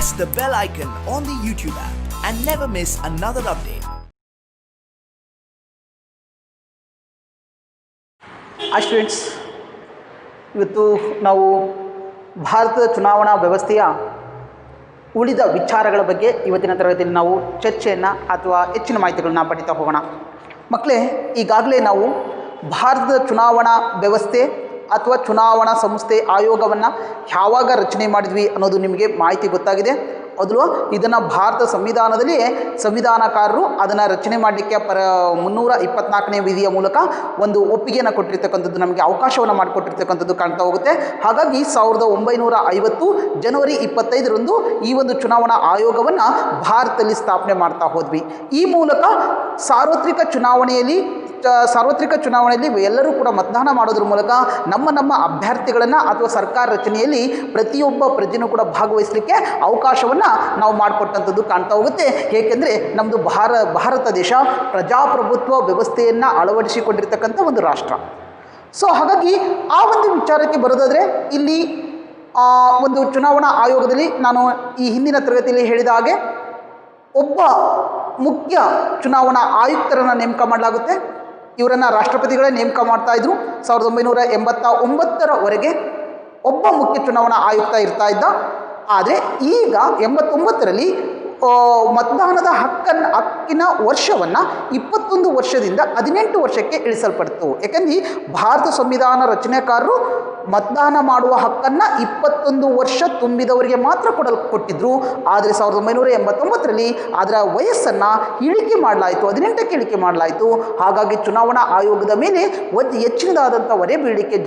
press the bell icon on the YouTube app and never miss another update. Hi students, ಇವತ್ತು ನಾವು ಭಾರತದ ಚುನಾವಣಾ ವ್ಯವಸ್ಥೆಯ ಉಳಿದ ವಿಚಾರಗಳ ಬಗ್ಗೆ ಇವತ್ತಿನ ತರಗತಿಯಲ್ಲಿ ನಾವು ಚರ್ಚೆಯನ್ನು ಅಥವಾ ಹೆಚ್ಚಿನ ಮಾಹಿತಿಗಳನ್ನ ಪಡಿತಾ ಹೋಗೋಣ. ಮಕ್ಕಳೇ, ಈಗಾಗಲೇ ನಾವು ಭಾರತದ ಚುನಾವಣಾ ವ್ಯವಸ್ಥೆ ಅಥವಾ ಚುನಾವಣಾ ಸಂಸ್ಥೆ ಆಯೋಗವನ್ನು ಯಾವಾಗ ರಚನೆ ಮಾಡಿದ್ವಿ ಅನ್ನೋದು ನಿಮಗೆ ಮಾಹಿತಿ ಗೊತ್ತಾಗಿದೆ. ಅದಲ್ವ, ಇದನ್ನು ಭಾರತ ಸಂವಿಧಾನದಲ್ಲಿ ಸಂವಿಧಾನಕಾರರು ಅದನ್ನು ರಚನೆ ಮಾಡಲಿಕ್ಕೆ 324ನೇ ವಿಧಿಯ ಮೂಲಕ ಒಂದು ಒಪ್ಪಿಗೆಯನ್ನು ಕೊಟ್ಟಿರ್ತಕ್ಕಂಥದ್ದು, ನಮಗೆ ಅವಕಾಶವನ್ನು ಮಾಡಿಕೊಟ್ಟಿರ್ತಕ್ಕಂಥದ್ದು ಕಾಣ್ತಾ ಹೋಗುತ್ತೆ. ಹಾಗಾಗಿ 1950 ಜನವರಿ 25ರಂದು ಈ ಒಂದು ಚುನಾವಣಾ ಆಯೋಗವನ್ನು ಭಾರತದಲ್ಲಿ ಸ್ಥಾಪನೆ ಮಾಡ್ತಾ ಹೋದ್ವಿ. ಈ ಮೂಲಕ ಸಾರ್ವತ್ರಿಕ ಚುನಾವಣೆಯಲ್ಲಿ ಎಲ್ಲರೂ ಕೂಡ ಮತದಾನ ಮಾಡೋದ್ರ ಮೂಲಕ ನಮ್ಮ ಅಭ್ಯರ್ಥಿಗಳನ್ನು ಅಥವಾ ಸರ್ಕಾರ ರಚನೆಯಲ್ಲಿ ಪ್ರತಿಯೊಬ್ಬ ಪ್ರಜೆನೂ ಕೂಡ ಭಾಗವಹಿಸಲಿಕ್ಕೆ ಅವಕಾಶವನ್ನು ನಾವು ಮಾಡಿಕೊಟ್ಟಂಥದ್ದು ಕಾಣ್ತಾ ಹೋಗುತ್ತೆ. ಏಕೆಂದರೆ ನಮ್ಮದು ಭಾರತ ದೇಶ ಪ್ರಜಾಪ್ರಭುತ್ವ ವ್ಯವಸ್ಥೆಯನ್ನು ಅಳವಡಿಸಿಕೊಂಡಿರ್ತಕ್ಕಂಥ ಒಂದು ರಾಷ್ಟ್ರ. ಸೊ ಹಾಗಾಗಿ ಆ ಒಂದು ವಿಚಾರಕ್ಕೆ ಬರೋದಾದರೆ, ಇಲ್ಲಿ ಒಂದು ಚುನಾವಣಾ ಆಯೋಗದಲ್ಲಿ ನಾನು ಈ ಹಿಂದಿನ ತರಗತಿಯಲ್ಲಿ ಹೇಳಿದ ಹಾಗೆ ಒಬ್ಬ ಮುಖ್ಯ ಚುನಾವಣಾ ಆಯುಕ್ತರನ್ನು ನೇಮಕ ಮಾಡಲಾಗುತ್ತೆ. ಇವರನ್ನು ರಾಷ್ಟ್ರಪತಿಗಳೇ ನೇಮಕ ಮಾಡ್ತಾಯಿದ್ರು. 1989ರವರೆಗೆ ಒಬ್ಬ ಮುಖ್ಯ ಚುನಾವಣಾ ಆಯುಕ್ತ ಇರ್ತಾ ಇದ್ದ. ಆದರೆ ಈಗ 89ರಲ್ಲಿ ಮತದಾನದ ಹಕ್ಕಿನ ವರ್ಷವನ್ನು 21 ವರ್ಷದಿಂದ 18 ವರ್ಷಕ್ಕೆ ಇಳಿಸಲ್ಪಡ್ತು. ಯಾಕೆಂದರೆ ಭಾರತ ಸಂವಿಧಾನ ರಚನೆಕಾರರು ಮತದಾನ ಮಾಡುವ ಹಕ್ಕನ್ನು 21 ವರ್ಷ ತುಂಬಿದವರಿಗೆ ಮಾತ್ರ ಕೊಟ್ಟಿದ್ದರು. ಆದರೆ 1989ರಲ್ಲಿ ಅದರ ವಯಸ್ಸನ್ನು ಇಳಿಕೆ ಮಾಡಲಾಯಿತು, 18ಕ್ಕೆ ಇಳಿಕೆ ಮಾಡಲಾಯಿತು. ಹಾಗಾಗಿ ಚುನಾವಣಾ ಆಯೋಗದ ಮೇಲೆ ಹೆಚ್ಚಿನದಾದಂಥ ಹೊರೆ ಬೀಳಲಿಕ್ಕೆ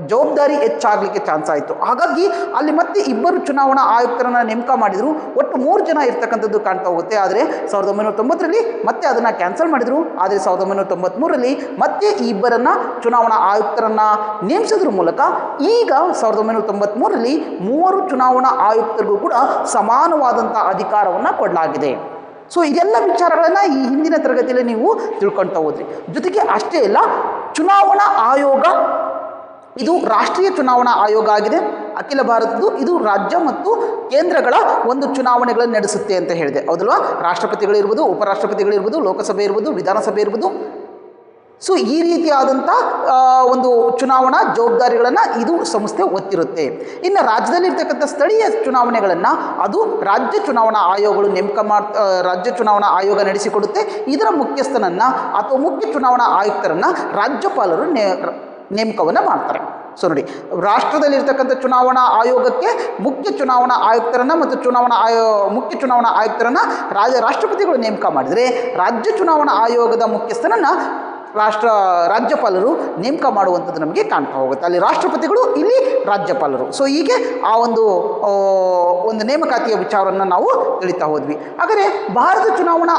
ಜವಾಬ್ದಾರಿ ಹೆಚ್ಚಾಗಲಿಕ್ಕೆ ಚಾನ್ಸ್ ಆಯಿತು. ಹಾಗಾಗಿ ಅಲ್ಲಿ ಮತ್ತೆ 2 ಚುನಾವಣಾ ಆಯುಕ್ತರನ್ನು ನೇಮಕ ಮಾಡಿದರು. ಒಟ್ಟು 3 ಜನ ಇರ್ತಕ್ಕಂಥದ್ದು ಕಾಣ್ತಾ ಹೋಗುತ್ತೆ. ಆದರೆ 1990ರಲ್ಲಿ ಮತ್ತೆ ಅದನ್ನು ಕ್ಯಾನ್ಸಲ್ ಮಾಡಿದರು. ಆದರೆ 1993ರಲ್ಲಿ ಮತ್ತೆ ಈ 2 ಚುನಾವಣಾ ಆಯುಕ್ತರನ್ನು ನೇಮಿಸೋದ್ರ ಮೂಲಕ ಈಗ 1993ರಲ್ಲಿ 3 ಚುನಾವಣಾ ಆಯುಕ್ತರಿಗೂ ಕೂಡ ಸಮಾನವಾದಂಥ ಅಧಿಕಾರವನ್ನು ಕೊಡಲಾಗಿದೆ. ಸೊ ಇದೆಲ್ಲ ವಿಚಾರಗಳನ್ನು ಈ ಹಿಂದಿನ ತರಗತಿಯಲ್ಲಿ ನೀವು ತಿಳ್ಕೊಳ್ತಾ ಹೋದ್ರಿ. ಜೊತೆಗೆ ಅಷ್ಟೇ ಅಲ್ಲ, ಚುನಾವಣಾ ಆಯೋಗ ಇದು ರಾಷ್ಟ್ರೀಯ ಚುನಾವಣಾ ಆಯೋಗ ಆಗಿದೆ. ಅಖಿಲ ಭಾರತದ್ದು ಇದು ರಾಜ್ಯ ಮತ್ತು ಕೇಂದ್ರಗಳ ಒಂದು ಚುನಾವಣೆಗಳನ್ನು ನಡೆಸುತ್ತೆ ಅಂತ ಹೇಳಿದೆ, ಹೌದಲ್ವಾ? ರಾಷ್ಟ್ರಪತಿಗಳಿರ್ಬೋದು, ಉಪರಾಷ್ಟ್ರಪತಿಗಳಿರ್ಬೋದು, ಲೋಕಸಭೆ ಇರ್ಬೋದು, ವಿಧಾನಸಭೆ ಇರ್ಬೋದು. ಸೊ ಈ ರೀತಿಯಾದಂಥ ಒಂದು ಚುನಾವಣಾ ಜವಾಬ್ದಾರಿಗಳನ್ನು ಇದು ಸಂಸ್ಥೆ ಹೊತ್ತಿರುತ್ತೆ. ಇನ್ನು ರಾಜ್ಯದಲ್ಲಿರ್ತಕ್ಕಂಥ ಸ್ಥಳೀಯ ಚುನಾವಣೆಗಳನ್ನು ಅದು ರಾಜ್ಯ ಚುನಾವಣಾ ಆಯೋಗಗಳು ರಾಜ್ಯ ಚುನಾವಣಾ ಆಯೋಗ ನಡೆಸಿಕೊಡುತ್ತೆ. ಇದರ ಮುಖ್ಯಸ್ಥನನ್ನು ಅಥವಾ ಮುಖ್ಯ ಚುನಾವಣಾ ಆಯುಕ್ತರನ್ನು ರಾಜ್ಯಪಾಲರು ನೇಮಕವನ್ನು ಮಾಡ್ತಾರೆ. ಸೊ ನೋಡಿ, ರಾಷ್ಟ್ರದಲ್ಲಿರ್ತಕ್ಕಂಥ ಚುನಾವಣಾ ಆಯೋಗಕ್ಕೆ ಮುಖ್ಯ ಚುನಾವಣಾ ಆಯುಕ್ತರನ್ನು ಮತ್ತು ಮುಖ್ಯ ಚುನಾವಣಾ ಆಯುಕ್ತರನ್ನು ರಾಷ್ಟ್ರಪತಿಗಳು ನೇಮಕ ಮಾಡಿದರೆ, ರಾಜ್ಯ ಚುನಾವಣಾ ಆಯೋಗದ ಮುಖ್ಯಸ್ಥನನ್ನು ರಾಜ್ಯಪಾಲರು ನೇಮಕ ಮಾಡುವಂಥದ್ದು ನಮಗೆ ಕಾಣ್ತಾ ಹೋಗುತ್ತೆ. ಅಲ್ಲಿ ರಾಷ್ಟ್ರಪತಿಗಳು, ಇಲ್ಲಿ ರಾಜ್ಯಪಾಲರು. ಸೊ ಹೀಗೆ ಆ ಒಂದು ನೇಮಕಾತಿಯ ವಿಚಾರವನ್ನು ನಾವು ತಿಳಿತಾ ಹೋದ್ವಿ. ಹಾಗಾದರೆ ಭಾರತ ಚುನಾವಣಾ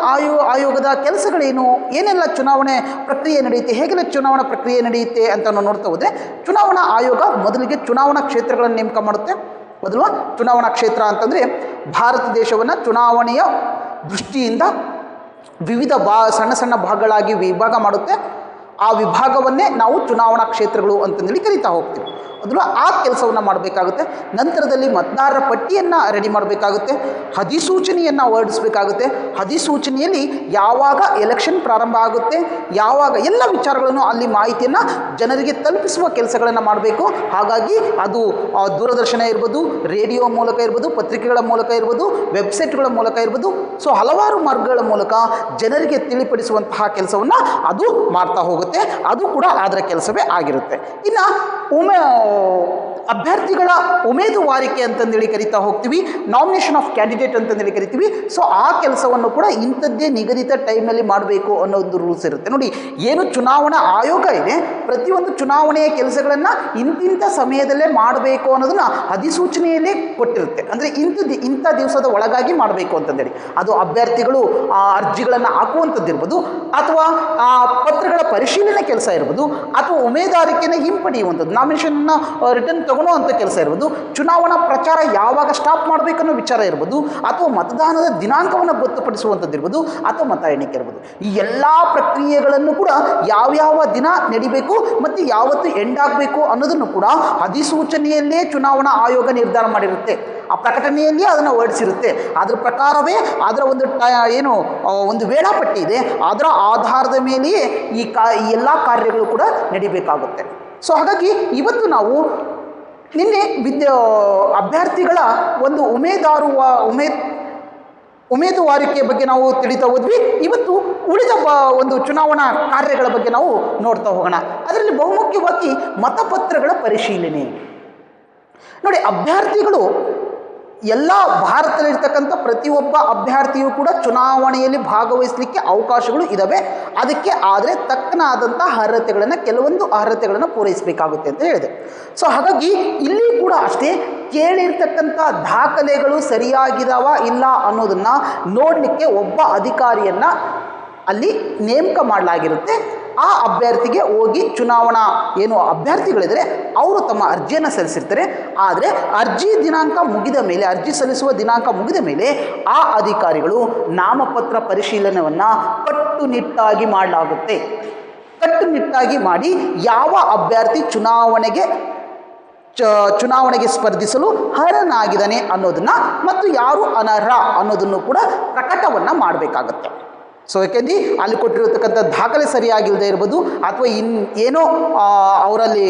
ಆಯೋಗದ ಕೆಲಸಗಳೇನು, ಏನೆಲ್ಲ ಚುನಾವಣೆ ಪ್ರಕ್ರಿಯೆ ನಡೆಯುತ್ತೆ, ಹೇಗೆಲ್ಲ ಚುನಾವಣಾ ಪ್ರಕ್ರಿಯೆ ನಡೆಯುತ್ತೆ ಅಂತ ನಾವು ನೋಡ್ತಾ ಹೋದರೆ, ಚುನಾವಣಾ ಆಯೋಗ ಮೊದಲಿಗೆ ಚುನಾವಣಾ ಕ್ಷೇತ್ರಗಳನ್ನು ನೇಮಕ ಮಾಡುತ್ತೆ. ಮೊದಲು ಚುನಾವಣಾ ಕ್ಷೇತ್ರ ಅಂತಂದರೆ ಭಾರತ ದೇಶವನ್ನು ಚುನಾವಣೆಯ ದೃಷ್ಟಿಯಿಂದ ವಿವಿಧ ಸಣ್ಣ ಸಣ್ಣ ಭಾಗಗಳಾಗಿ ವಿಭಾಗ ಮಾಡುತ್ತೆ. ಆ ವಿಭಾಗವನ್ನೇ ನಾವು ಚುನಾವಣಾ ಕ್ಷೇತ್ರಗಳು ಅಂತಂದೇಳಿ ಕರೀತಾ ಹೋಗ್ತೀವಿ. ಅದನ್ನು ಆ ಕೆಲಸವನ್ನು ಮಾಡಬೇಕಾಗುತ್ತೆ. ನಂತರದಲ್ಲಿ ಮತದಾರರ ಪಟ್ಟಿಯನ್ನು ರೆಡಿ ಮಾಡಬೇಕಾಗುತ್ತೆ, ಅಧಿಸೂಚನೆಯನ್ನು ಹೊರಡಿಸಬೇಕಾಗುತ್ತೆ. ಅಧಿಸೂಚನೆಯಲ್ಲಿ ಯಾವಾಗ ಎಲೆಕ್ಷನ್ ಪ್ರಾರಂಭ ಆಗುತ್ತೆ, ಯಾವಾಗ ಎಲ್ಲ ವಿಚಾರಗಳನ್ನು ಅಲ್ಲಿ ಮಾಹಿತಿಯನ್ನು ಜನರಿಗೆ ತಲುಪಿಸುವ ಕೆಲಸಗಳನ್ನು ಮಾಡಬೇಕು. ಹಾಗಾಗಿ ಅದು ದೂರದರ್ಶನ ಇರ್ಬೋದು, ರೇಡಿಯೋ ಮೂಲಕ ಇರ್ಬೋದು, ಪತ್ರಿಕೆಗಳ ಮೂಲಕ ಇರ್ಬೋದು, ವೆಬ್ಸೈಟ್ಗಳ ಮೂಲಕ ಇರ್ಬೋದು. ಸೊ ಹಲವಾರು ಮಾರ್ಗಗಳ ಮೂಲಕ ಜನರಿಗೆ ತಿಳಿಪಡಿಸುವಂತಹ ಕೆಲಸವನ್ನು ಅದು ಮಾಡ್ತಾ ಹೋಗುತ್ತೆ. ಅದು ಕೂಡ ಅದರ ಕೆಲಸವೇ ಆಗಿರುತ್ತೆ. ಇನ್ನು ಅಭ್ಯರ್ಥಿಗಳ ಉಮೇದುವಾರಿಕೆ ಅಂತಂದೇಳಿ ಕರಿತಾ ಹೋಗ್ತೀವಿ, ನಾಮಿನೇಷನ್ ಆಫ್ ಕ್ಯಾಂಡಿಡೇಟ್ ಅಂತಂದೇಳಿ ಕರಿತೀವಿ. ಸೊ ಆ ಕೆಲಸವನ್ನು ಕೂಡ ಇಂಥದ್ದೇ ನಿಗದಿತ ಟೈಮ್ನಲ್ಲಿ ಮಾಡಬೇಕು ಅನ್ನೋ ಒಂದು ರೂಲ್ಸ್ ಇರುತ್ತೆ. ನೋಡಿ, ಏನು ಚುನಾವಣಾ ಆಯೋಗ ಇದೆ, ಪ್ರತಿಯೊಂದು ಚುನಾವಣೆಯ ಕೆಲಸಗಳನ್ನು ಇಂತಿಂಥ ಸಮಯದಲ್ಲೇ ಮಾಡಬೇಕು ಅನ್ನೋದನ್ನು ಅಧಿಸೂಚನೆಯಲ್ಲೇ ಕೊಟ್ಟಿರುತ್ತೆ. ಅಂದರೆ ಇಂಥ ದಿವಸದ ಒಳಗಾಗಿ ಮಾಡಬೇಕು ಅಂತಂದೇಳಿ. ಅದು ಅಭ್ಯರ್ಥಿಗಳು ಅರ್ಜಿಗಳನ್ನು ಹಾಕುವಂಥದ್ದಿರ್ಬೋದು, ಅಥವಾ ಪತ್ರಗಳ ಪರಿಶೀಲನೆ ಕೆಲಸ ಇರ್ಬೋದು, ಅಥವಾ ಉಮೇದುವಾರಿಕೆಯನ್ನು ಹಿಂಪಡೆಯುವಂಥದ್ದು, ನಾಮಿನೇಷನ್ನ ರಿಟರ್ನ್ ತಗೊಳ್ಳುವಂಥ ಕೆಲಸ ಇರ್ಬೋದು, ಚುನಾವಣಾ ಪ್ರಚಾರ ಯಾವಾಗ ಸ್ಟಾಪ್ ಮಾಡಬೇಕನ್ನೋ ವಿಚಾರ ಇರ್ಬೋದು, ಅಥವಾ ಮತದಾನದ ದಿನಾಂಕವನ್ನು ಗೊತ್ತುಪಡಿಸುವಂಥದ್ದು ಇರ್ಬೋದು, ಅಥವಾ ಮತ ಎಣಿಕೆ ಇರ್ಬೋದು. ಈ ಎಲ್ಲ ಪ್ರಕ್ರಿಯೆಗಳನ್ನು ಕೂಡ ಯಾವ್ಯಾವ ದಿನ ನಡಿಬೇಕು ಮತ್ತು ಯಾವತ್ತು ಎಂಡ್ ಆಗಬೇಕು ಅನ್ನೋದನ್ನು ಕೂಡ ಅಧಿಸೂಚನೆಯಲ್ಲೇ ಚುನಾವಣಾ ಆಯೋಗ ನಿರ್ಧಾರ ಮಾಡಿರುತ್ತೆ. ಆ ಪ್ರಕಟಣೆಯಲ್ಲಿ ಅದನ್ನು ಹೊರಡಿಸಿರುತ್ತೆ. ಅದರ ಪ್ರಕಾರವೇ ಅದರ ಒಂದು ಒಂದು ವೇಳಾಪಟ್ಟಿ ಇದೆ. ಅದರ ಆಧಾರದ ಮೇಲೆಯೇ ಈ ಎಲ್ಲ ಕಾರ್ಯಗಳು ಕೂಡ ನಡಿಬೇಕಾಗುತ್ತೆ. ಸೊ ಹಾಗಾಗಿ ಇವತ್ತು ನಾವು ನಿನ್ನೆ ಅಭ್ಯರ್ಥಿಗಳ ಒಂದು ಉಮೇದುವಾರಿಕೆ ಬಗ್ಗೆ ನಾವು ತಿಳಿತಾ ಹೋದ್ವಿ. ಇವತ್ತು ಉಳಿದ ಒಂದು ಚುನಾವಣಾ ಕಾರ್ಯಗಳ ಬಗ್ಗೆ ನಾವು ನೋಡ್ತಾ ಹೋಗೋಣ. ಅದರಲ್ಲಿ ಬಹುಮುಖ್ಯವಾಗಿ ಮತಪತ್ರಗಳ ಪರಿಶೀಲನೆ. ನೋಡಿ, ಅಭ್ಯರ್ಥಿಗಳು ಎಲ್ಲ ಭಾರತದಲ್ಲಿರ್ತಕ್ಕಂಥ ಪ್ರತಿಯೊಬ್ಬ ಅಭ್ಯರ್ಥಿಯೂ ಕೂಡ ಚುನಾವಣೆಯಲ್ಲಿ ಭಾಗವಹಿಸಲಿಕ್ಕೆ ಅವಕಾಶಗಳು ಇದ್ದಾವೆ. ಅದಕ್ಕೆ ಆದರೆ ತಕ್ಕನಾದಂಥ ಕೆಲವೊಂದು ಅರ್ಹತೆಗಳನ್ನು ಪೂರೈಸಬೇಕಾಗುತ್ತೆ ಅಂತ ಹೇಳಿದೆ. ಸೊ ಹಾಗಾಗಿ ಇಲ್ಲಿ ಕೂಡ ಅಷ್ಟೇ, ಕೇಳಿರ್ತಕ್ಕಂಥ ದಾಖಲೆಗಳು ಸರಿಯಾಗಿದ್ದಾವ ಇಲ್ಲ ಅನ್ನೋದನ್ನು ನೋಡಲಿಕ್ಕೆ ಒಬ್ಬ ಅಧಿಕಾರಿಯನ್ನು ಅಲ್ಲಿ ನೇಮಕ ಮಾಡಲಾಗಿರುತ್ತೆ. ಆ ಅಭ್ಯರ್ಥಿಗೆ ಹೋಗಿ ಚುನಾವಣಾ ಅಭ್ಯರ್ಥಿಗಳಿದ್ರೆ ಅವರು ತಮ್ಮ ಅರ್ಜಿಯನ್ನು ಸಲ್ಲಿಸಿರ್ತಾರೆ. ಆದರೆ ಅರ್ಜಿ ಸಲ್ಲಿಸುವ ದಿನಾಂಕ ಮುಗಿದ ಮೇಲೆ ಆ ಅಧಿಕಾರಿಗಳು ನಾಮಪತ್ರ ಪರಿಶೀಲನೆಯನ್ನು ಕಟ್ಟುನಿಟ್ಟಾಗಿ ಮಾಡಲಾಗುತ್ತೆ. ಕಟ್ಟುನಿಟ್ಟಾಗಿ ಮಾಡಿ ಯಾವ ಅಭ್ಯರ್ಥಿ ಚುನಾವಣೆಗೆ ಸ್ಪರ್ಧಿಸಲು ಅರ್ಹನಾಗಿದ್ದಾನೆ ಅನ್ನೋದನ್ನು ಮತ್ತು ಯಾರು ಅನರ್ಹ ಅನ್ನೋದನ್ನು ಕೂಡ ಪ್ರಕಟವನ್ನು ಮಾಡಬೇಕಾಗತ್ತೆ. ಸೊ ಯಾಕೆಂದ್ರೆ ಅಲ್ಲಿ ಕೊಟ್ಟಿರತಕ್ಕಂಥ ದಾಖಲೆ ಸರಿಯಾಗಿಲ್ಲದೆ ಇರ್ಬೋದು, ಅಥವಾ ಅವರಲ್ಲಿ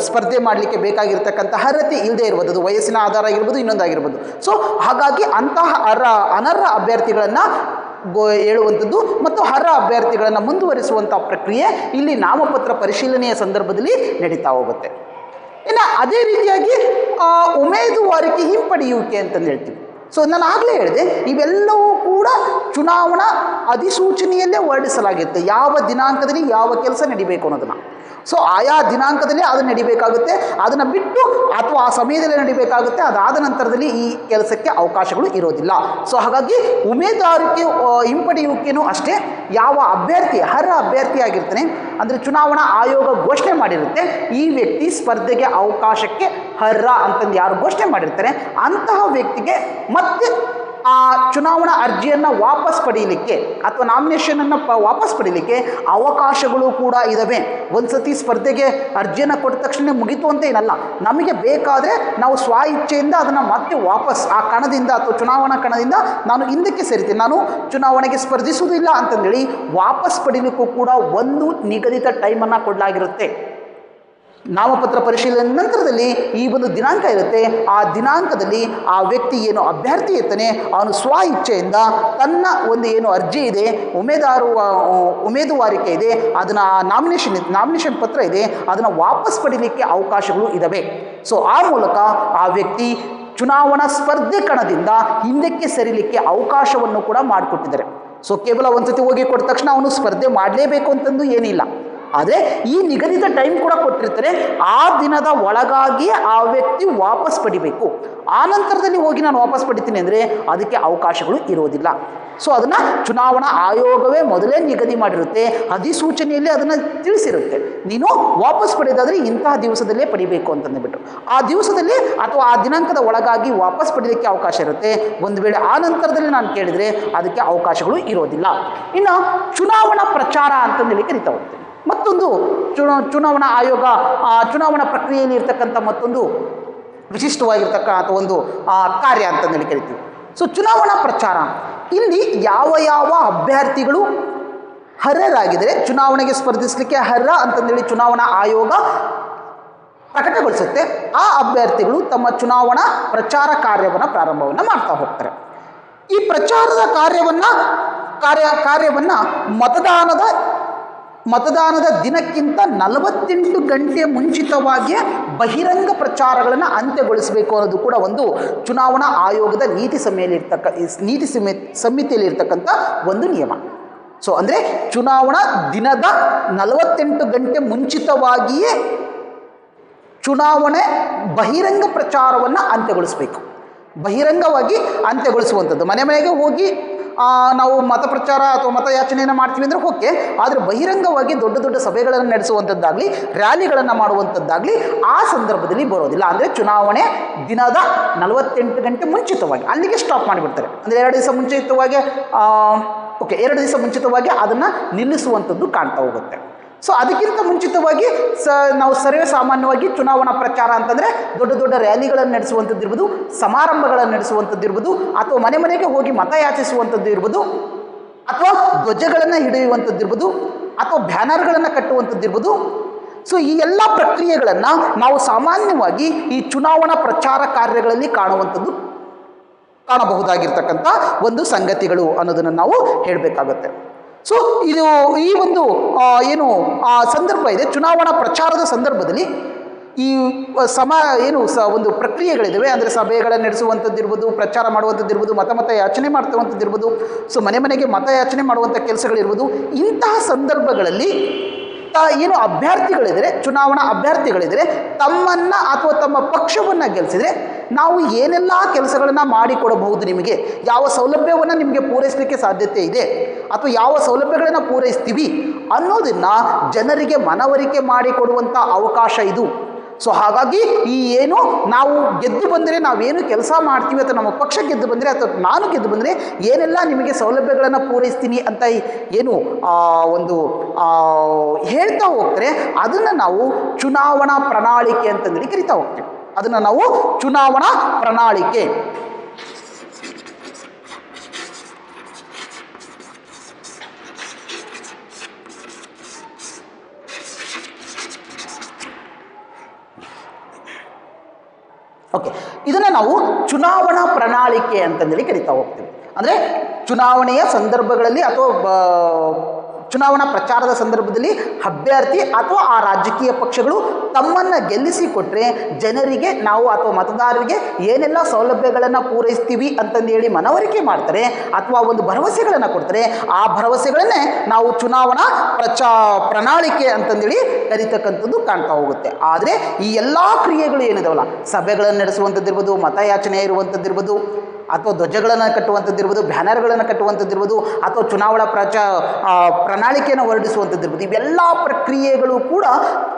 ಸ್ಪರ್ಧೆ ಮಾಡಲಿಕ್ಕೆ ಬೇಕಾಗಿರ್ತಕ್ಕಂಥ ಅರ್ಹತೆ ಇಲ್ಲದೆ ಇರ್ಬೋದು, ಅದು ವಯಸ್ಸಿನ ಆಧಾರ ಆಗಿರ್ಬೋದು, ಇನ್ನೊಂದಾಗಿರ್ಬೋದು. ಸೊ ಹಾಗಾಗಿ ಅಂತಹ ಅನರ್ಹ ಅಭ್ಯರ್ಥಿಗಳನ್ನು ಹೇಳುವಂಥದ್ದು ಮತ್ತು ಅರ್ಹ ಅಭ್ಯರ್ಥಿಗಳನ್ನು ಮುಂದುವರಿಸುವಂಥ ಪ್ರಕ್ರಿಯೆ ಇಲ್ಲಿ ನಾಮಪತ್ರ ಪರಿಶೀಲನೆಯ ಸಂದರ್ಭದಲ್ಲಿ ನಡೀತಾ ಹೋಗುತ್ತೆ. ಇನ್ನು ಅದೇ ರೀತಿಯಾಗಿ ಉಮೇದುವಾರಿಕೆ ಹಿಂಪಡೆಯುವಿಕೆ ಅಂತಂದು ಹೇಳ್ತೀವಿ. ಸೊ ನಾನು ಆಗಲೇ ಹೇಳಿದೆ, ಇವೆಲ್ಲವೂ ಕೂಡ ಚುನಾವಣಾ ಅಧಿಸೂಚನೆಯಲ್ಲೇ ಹೊರಡಿಸಲಾಗಿರುತ್ತೆ. ಯಾವ ದಿನಾಂಕದಲ್ಲಿ ಯಾವ ಕೆಲಸ ನಡಿಬೇಕು ಅನ್ನೋದನ್ನು. ಸೊ ಆಯಾ ದಿನಾಂಕದಲ್ಲಿ ಅದು ನಡಿಬೇಕಾಗುತ್ತೆ. ಅದನ್ನು ಬಿಟ್ಟು ಅಥವಾ ಆ ಸಮಯದಲ್ಲಿ ನಡಿಬೇಕಾಗುತ್ತೆ. ಅದಾದ ನಂತರದಲ್ಲಿ ಈ ಕೆಲಸಕ್ಕೆ ಅವಕಾಶಗಳು ಇರೋದಿಲ್ಲ. ಸೊ ಹಾಗಾಗಿ ಉಮೇದುವಾರಿಕೆ ಹಿಂಪಡೆಯುವಿಕೆಯೂ ಅಷ್ಟೇ, ಯಾವ ಅರ್ಹ ಅಭ್ಯರ್ಥಿ ಆಗಿರ್ತಾನೆ, ಅಂದರೆ ಚುನಾವಣಾ ಆಯೋಗ ಘೋಷಣೆ ಮಾಡಿರುತ್ತೆ ಈ ವ್ಯಕ್ತಿ ಸ್ಪರ್ಧೆಗೆ ಅವಕಾಶಕ್ಕೆ ಅರ್ಹ ಅಂತಂದು ಯಾರು ಘೋಷಣೆ ಮಾಡಿರ್ತಾರೆ ಅಂತಹ ವ್ಯಕ್ತಿಗೆ ಮತ್ತೆ ಆ ಚುನಾವಣಾ ಅರ್ಜಿಯನ್ನು ವಾಪಸ್ ಪಡೀಲಿಕ್ಕೆ ಅಥವಾ ನಾಮಿನೇಷನನ್ನು ವಾಪಸ್ ಪಡೀಲಿಕ್ಕೆ ಅವಕಾಶಗಳು ಕೂಡ ಇದ್ದಾವೆ. ಒಂದು ಸತಿ ಸ್ಪರ್ಧೆಗೆ ಅರ್ಜಿಯನ್ನು ಕೊಟ್ಟ ತಕ್ಷಣ ಮುಗಿತು ಅಂತ ಏನಲ್ಲ. ನಮಗೆ ಬೇಕಾದರೆ ನಾವು ಸ್ವ ಇಚ್ಛೆಯಿಂದ ಅದನ್ನು ಮತ್ತೆ ವಾಪಸ್ ಆ ಕಣದಿಂದ ಅಥವಾ ಚುನಾವಣಾ ಕಣದಿಂದ ನಾನು ಹಿಂದಕ್ಕೆ ಸೇರಿತೀನಿ, ನಾನು ಚುನಾವಣೆಗೆ ಸ್ಪರ್ಧಿಸುವುದಿಲ್ಲ ಅಂತಂದೇಳಿ ವಾಪಸ್ ಪಡೀಲಿಕ್ಕೂ ಕೂಡ ಒಂದು ನಿಗದಿತ ಟೈಮನ್ನು ಕೊಡಲಾಗಿರುತ್ತೆ. ನಾಮಪತ್ರ ಪರಿಶೀಲನೆ ನಂತರದಲ್ಲಿ ಈ ಒಂದು ದಿನಾಂಕ ಇರುತ್ತೆ. ಆ ದಿನಾಂಕದಲ್ಲಿ ಆ ವ್ಯಕ್ತಿ ಅಭ್ಯರ್ಥಿ ಇರ್ತಾನೆ, ಅವನು ಸ್ವ ಇಚ್ಛೆಯಿಂದ ತನ್ನ ಒಂದು ಅರ್ಜಿ ಇದೆ, ಉಮೇದುವಾರಿಕೆ ಇದೆ, ಅದನ್ನು ನಾಮಿನೇಷನ್ ಪತ್ರ ಇದೆ, ಅದನ್ನು ವಾಪಸ್ ಪಡೀಲಿಕ್ಕೆ ಅವಕಾಶಗಳು ಇದ್ದಾವೆ. ಸೊ ಆ ಮೂಲಕ ಆ ವ್ಯಕ್ತಿ ಚುನಾವಣಾ ಸ್ಪರ್ಧೆ ಕಣದಿಂದ ಹಿಂದಕ್ಕೆ ಸರಿಲಿಕ್ಕೆ ಅವಕಾಶವನ್ನು ಕೂಡ ಮಾಡಿಕೊಟ್ಟಿದ್ದಾರೆ. ಸೊ ಕೇವಲ ಒಂದು ಸತಿ ಹೋಗಿ ಕೊಟ್ಟ ತಕ್ಷಣ ಅವನು ಸ್ಪರ್ಧೆ ಮಾಡಲೇಬೇಕು ಅಂತಂದು ಏನಿಲ್ಲ. ಆದರೆ ಈ ನಿಗದಿತ ಟೈಮ್ ಕೂಡ ಕೊಟ್ಟಿರ್ತಾರೆ. ಆ ದಿನದ ಒಳಗಾಗಿ ಆ ವ್ಯಕ್ತಿ ವಾಪಸ್ ಪಡಿಬೇಕು. ಆ ನಂತರದಲ್ಲಿ ಹೋಗಿ ನಾನು ವಾಪಸ್ ಪಡಿತೀನಿ ಅಂದರೆ ಅದಕ್ಕೆ ಅವಕಾಶಗಳು ಇರೋದಿಲ್ಲ. ಸೊ ಅದನ್ನು ಚುನಾವಣಾ ಆಯೋಗವೇ ಮೊದಲೇ ನಿಗದಿ ಮಾಡಿರುತ್ತೆ, ಅಧಿಸೂಚನೆಯಲ್ಲಿ ಅದನ್ನು ತಿಳಿಸಿರುತ್ತೆ. ನೀನು ವಾಪಸ್ ಪಡೆಯೋದಾದರೆ ಇಂತಹ ದಿವಸದಲ್ಲೇ ಪಡಿಬೇಕು ಅಂತಂದುಬಿಟ್ಟು ಆ ದಿವಸದಲ್ಲಿ ಅಥವಾ ಆ ದಿನಾಂಕದ ಒಳಗಾಗಿ ವಾಪಸ್ ಪಡೀಲಿಕ್ಕೆ ಅವಕಾಶ ಇರುತ್ತೆ. ಒಂದು ವೇಳೆ ಆ ನಂತರದಲ್ಲಿ ನಾನು ಕೇಳಿದರೆ ಅದಕ್ಕೆ ಅವಕಾಶಗಳು ಇರೋದಿಲ್ಲ. ಇನ್ನು ಚುನಾವಣಾ ಪ್ರಚಾರ ಅಂತಂದೇಳಿ ಕರಿತಾ ಹೋಗ್ತೇನೆ. ಮತ್ತೊಂದು ಚುನಾವಣಾ ಆಯೋಗ ಚುನಾವಣಾ ಪ್ರಕ್ರಿಯೆಯಲ್ಲಿ ಇರ್ತಕ್ಕಂಥ ಮತ್ತೊಂದು ವಿಶಿಷ್ಟವಾಗಿರ್ತಕ್ಕಂಥ ಒಂದು ಕಾರ್ಯ ಅಂತಂದೇಳಿ ಕರಿತೀವಿ. ಸೊ ಚುನಾವಣಾ ಪ್ರಚಾರ, ಇಲ್ಲಿ ಯಾವ ಅಭ್ಯರ್ಥಿಗಳು ಅರ್ಹರಾಗಿದ್ದರೆ ಚುನಾವಣೆಗೆ ಸ್ಪರ್ಧಿಸಲಿಕ್ಕೆ ಅರ್ಹ ಅಂತಂದೇಳಿ ಚುನಾವಣಾ ಆಯೋಗ ಪ್ರಕಟಗೊಳಿಸುತ್ತೆ, ಆ ಅಭ್ಯರ್ಥಿಗಳು ತಮ್ಮ ಚುನಾವಣಾ ಪ್ರಚಾರ ಕಾರ್ಯವನ್ನು ಪ್ರಾರಂಭವನ್ನು ಮಾಡ್ತಾ ಹೋಗ್ತಾರೆ. ಈ ಪ್ರಚಾರದ ಕಾರ್ಯವನ್ನು ಮತದಾನದ ದಿನಕ್ಕಿಂತ 48 ಗಂಟೆ ಮುಂಚಿತವಾಗಿಯೇ ಬಹಿರಂಗ ಪ್ರಚಾರಗಳನ್ನು ಅಂತ್ಯಗೊಳಿಸಬೇಕು ಅನ್ನೋದು ಕೂಡ ಒಂದು ಚುನಾವಣಾ ಆಯೋಗದ ನೀತಿ ಸಂಹಿತೆಯಲ್ಲಿರ್ತಕ್ಕಂಥ ಒಂದು ನಿಯಮ. ಸೊ ಅಂದರೆ ಚುನಾವಣಾ ದಿನದ 48 ಗಂಟೆ ಮುಂಚಿತವಾಗಿಯೇ ಚುನಾವಣೆ ಬಹಿರಂಗ ಪ್ರಚಾರವನ್ನು ಅಂತ್ಯಗೊಳಿಸಬೇಕು. ಬಹಿರಂಗವಾಗಿ ಅಂತ್ಯಗೊಳಿಸುವಂಥದ್ದು, ಮನೆಗೆ ಹೋಗಿ ನಾವು ಮತ ಪ್ರಚಾರ ಅಥವಾ ಮತಯಾಚನೆಯನ್ನು ಮಾಡ್ತೀವಿ ಅಂದರೆ ಓಕೆ, ಆದರೆ ಬಹಿರಂಗವಾಗಿ ದೊಡ್ಡ ದೊಡ್ಡ ಸಭೆಗಳನ್ನು ನಡೆಸುವಂಥದ್ದಾಗಲಿ ರ್ಯಾಲಿಗಳನ್ನು ಮಾಡುವಂಥದ್ದಾಗಲಿ ಆ ಸಂದರ್ಭದಲ್ಲಿ ಬರೋದಿಲ್ಲ. ಅಂದರೆ ಚುನಾವಣೆ ದಿನದ 48 ಗಂಟೆ ಮುಂಚಿತವಾಗಿ ಅಲ್ಲಿಗೆ ಸ್ಟಾಪ್ ಮಾಡಿಬಿಡ್ತಾರೆ. ಅಂದರೆ 2 ದಿವಸ ಮುಂಚಿತವಾಗಿ 2 ದಿವಸ ಮುಂಚಿತವಾಗಿ ಅದನ್ನು ನಿಲ್ಲಿಸುವಂಥದ್ದು ಕಾಣ್ತಾ ಹೋಗುತ್ತೆ. ಸೊ ಅದಕ್ಕಿಂತ ಮುಂಚಿತವಾಗಿ ನಾವು ಸರ್ವೇ ಸಾಮಾನ್ಯವಾಗಿ ಚುನಾವಣಾ ಪ್ರಚಾರ ಅಂತಂದರೆ ದೊಡ್ಡ ದೊಡ್ಡ ರ್ಯಾಲಿಗಳನ್ನು ನಡೆಸುವಂಥದ್ದು ಇರ್ಬೋದು, ಸಮಾರಂಭಗಳನ್ನು ನಡೆಸುವಂಥದ್ದು ಇರ್ಬೋದು, ಅಥವಾ ಮನೆ ಮನೆಗೆ ಹೋಗಿ ಮತ ಯಾಚಿಸುವಂಥದ್ದು ಇರ್ಬೋದು, ಅಥವಾ ಧ್ವಜಗಳನ್ನು ಹಿಡಿಯುವಂಥದ್ದು ಇರ್ಬೋದು, ಅಥವಾ ಬ್ಯಾನರ್ಗಳನ್ನು ಕಟ್ಟುವಂಥದ್ದು ಇರ್ಬೋದು. ಸೊ ಈ ಎಲ್ಲ ಪ್ರಕ್ರಿಯೆಗಳನ್ನು ನಾವು ಸಾಮಾನ್ಯವಾಗಿ ಈ ಚುನಾವಣಾ ಪ್ರಚಾರ ಕಾರ್ಯಗಳಲ್ಲಿ ಕಾಣಬಹುದಾಗಿರ್ತಕ್ಕಂಥ ಒಂದು ಸಂಗತಿಗಳು ಅನ್ನೋದನ್ನು ನಾವು ಹೇಳಬೇಕಾಗುತ್ತೆ. ಸೊ ಇದು ಈ ಒಂದು ಸಂದರ್ಭ ಇದೆ, ಚುನಾವಣಾ ಪ್ರಚಾರದ ಸಂದರ್ಭದಲ್ಲಿ ಈ ಒಂದು ಪ್ರಕ್ರಿಯೆಗಳಿದ್ದಾವೆ. ಅಂದರೆ ಸಭೆಗಳನ್ನು ನಡೆಸುವಂಥದ್ದು ಇರ್ಬೋದು, ಪ್ರಚಾರ ಮಾಡುವಂಥದ್ದು ಇರ್ಬೋದು, ಮತ ಯಾಚನೆ ಮಾಡ್ತುವಂಥದ್ದು ಇರ್ಬೋದು, ಸೊ ಮನೆ ಮನೆಗೆ ಮತ ಯಾಚನೆ ಮಾಡುವಂಥ ಕೆಲಸಗಳಿರ್ಬೋದು. ಇಂತಹ ಸಂದರ್ಭಗಳಲ್ಲಿ ಅಭ್ಯರ್ಥಿಗಳಿದ್ರೆ, ಚುನಾವಣಾ ಅಭ್ಯರ್ಥಿಗಳಿದ್ರೆ, ತಮ್ಮನ್ನು ಅಥವಾ ತಮ್ಮ ಪಕ್ಷವನ್ನು ಗೆಲ್ಲಿಸಿದರೆ ನಾವು ಏನೆಲ್ಲ ಕೆಲಸಗಳನ್ನು ಮಾಡಿಕೊಡಬಹುದು, ನಿಮಗೆ ಯಾವ ಸೌಲಭ್ಯವನ್ನು ನಿಮಗೆ ಪೂರೈಸಲಿಕ್ಕೆ ಸಾಧ್ಯತೆ ಇದೆ ಅಥವಾ ಯಾವ ಸೌಲಭ್ಯಗಳನ್ನು ಪೂರೈಸ್ತೀವಿ ಅನ್ನೋದನ್ನು ಜನರಿಗೆ ಮನವರಿಕೆ ಮಾಡಿಕೊಡುವಂಥ ಅವಕಾಶ ಇದು. ಸೊ ಹಾಗಾಗಿ ನಾವು ಗೆದ್ದು ಬಂದರೆ ನಾವೇನು ಕೆಲಸ ಮಾಡ್ತೀವಿ ಅಥವಾ ನಮ್ಮ ಪಕ್ಷ ಗೆದ್ದು ಬಂದರೆ ಅಥವಾ ನಾನು ಗೆದ್ದು ಬಂದರೆ ಏನೆಲ್ಲ ನಿಮಗೆ ಸೌಲಭ್ಯಗಳನ್ನು ಪೂರೈಸ್ತೀನಿ ಅಂತ ಹೇಳ್ತಾ ಹೋಗ್ತಾರೆ. ಅದನ್ನು ನಾವು ಚುನಾವಣಾ ಪ್ರಣಾಳಿಕೆ ಅಂತಂದೇಳಿ ಕರಿತಾ ಹೋಗ್ತೀವಿ. ಅದನ್ನು ನಾವು ಚುನಾವಣಾ ಪ್ರಣಾಳಿಕೆ. ಇದನ್ನು ನಾವು ಚುನಾವಣಾ ಪ್ರಣಾಳಿಕೆ ಅಂತಂದೇಳಿ ಕರಿತಾ ಹೋಗ್ತೀವಿ. ಅಂದರೆ ಚುನಾವಣೆಯ ಸಂದರ್ಭಗಳಲ್ಲಿ ಅಥವಾ ಚುನಾವಣಾ ಪ್ರಚಾರದ ಸಂದರ್ಭದಲ್ಲಿ ಅಭ್ಯರ್ಥಿ ಅಥವಾ ಆ ರಾಜಕೀಯ ಪಕ್ಷಗಳು ತಮ್ಮನ್ನು ಗೆಲ್ಲಿಸಿಕೊಟ್ರೆ ಜನರಿಗೆ ನಾವು ಅಥವಾ ಮತದಾರರಿಗೆ ಏನೆಲ್ಲ ಸೌಲಭ್ಯಗಳನ್ನು ಪೂರೈಸ್ತೀವಿ ಅಂತಂದೇಳಿ ಮನವರಿಕೆ ಮಾಡ್ತಾರೆ ಅಥವಾ ಒಂದು ಭರವಸೆಗಳನ್ನು ಕೊಡ್ತಾರೆ. ಆ ಭರವಸೆಗಳನ್ನೇ ನಾವು ಚುನಾವಣಾ ಪ್ರಣಾಳಿಕೆ ಅಂತಂದೇಳಿ ಕರೀತಕ್ಕಂಥದ್ದು ಕಾಣ್ತಾ ಹೋಗುತ್ತೆ. ಆದರೆ ಈ ಎಲ್ಲ ಕ್ರಿಯೆಗಳು ಏನಿದಾವಲ್ಲ, ಸಭೆಗಳನ್ನು ನಡೆಸುವಂಥದ್ದಿರ್ಬೋದು, ಮತಯಾಚನೆ ಇರುವಂಥದ್ದಿರ್ಬೋದು, ಅಥವಾ ಧ್ವಜಗಳನ್ನು ಕಟ್ಟುವಂಥದ್ದಿರ್ಬೋದು, ಬ್ಯಾನರ್ಗಳನ್ನು ಕಟ್ಟುವಂಥದ್ದಿರ್ಬೋದು, ಅಥವಾ ಚುನಾವಣಾ ಪ್ರಣಾಳಿಕೆಯನ್ನು ಹೊರಡಿಸುವಂಥದ್ದಿರ್ಬೋದು, ಇವೆಲ್ಲ ಪ್ರಕ್ರಿಯೆಗಳು ಕೂಡ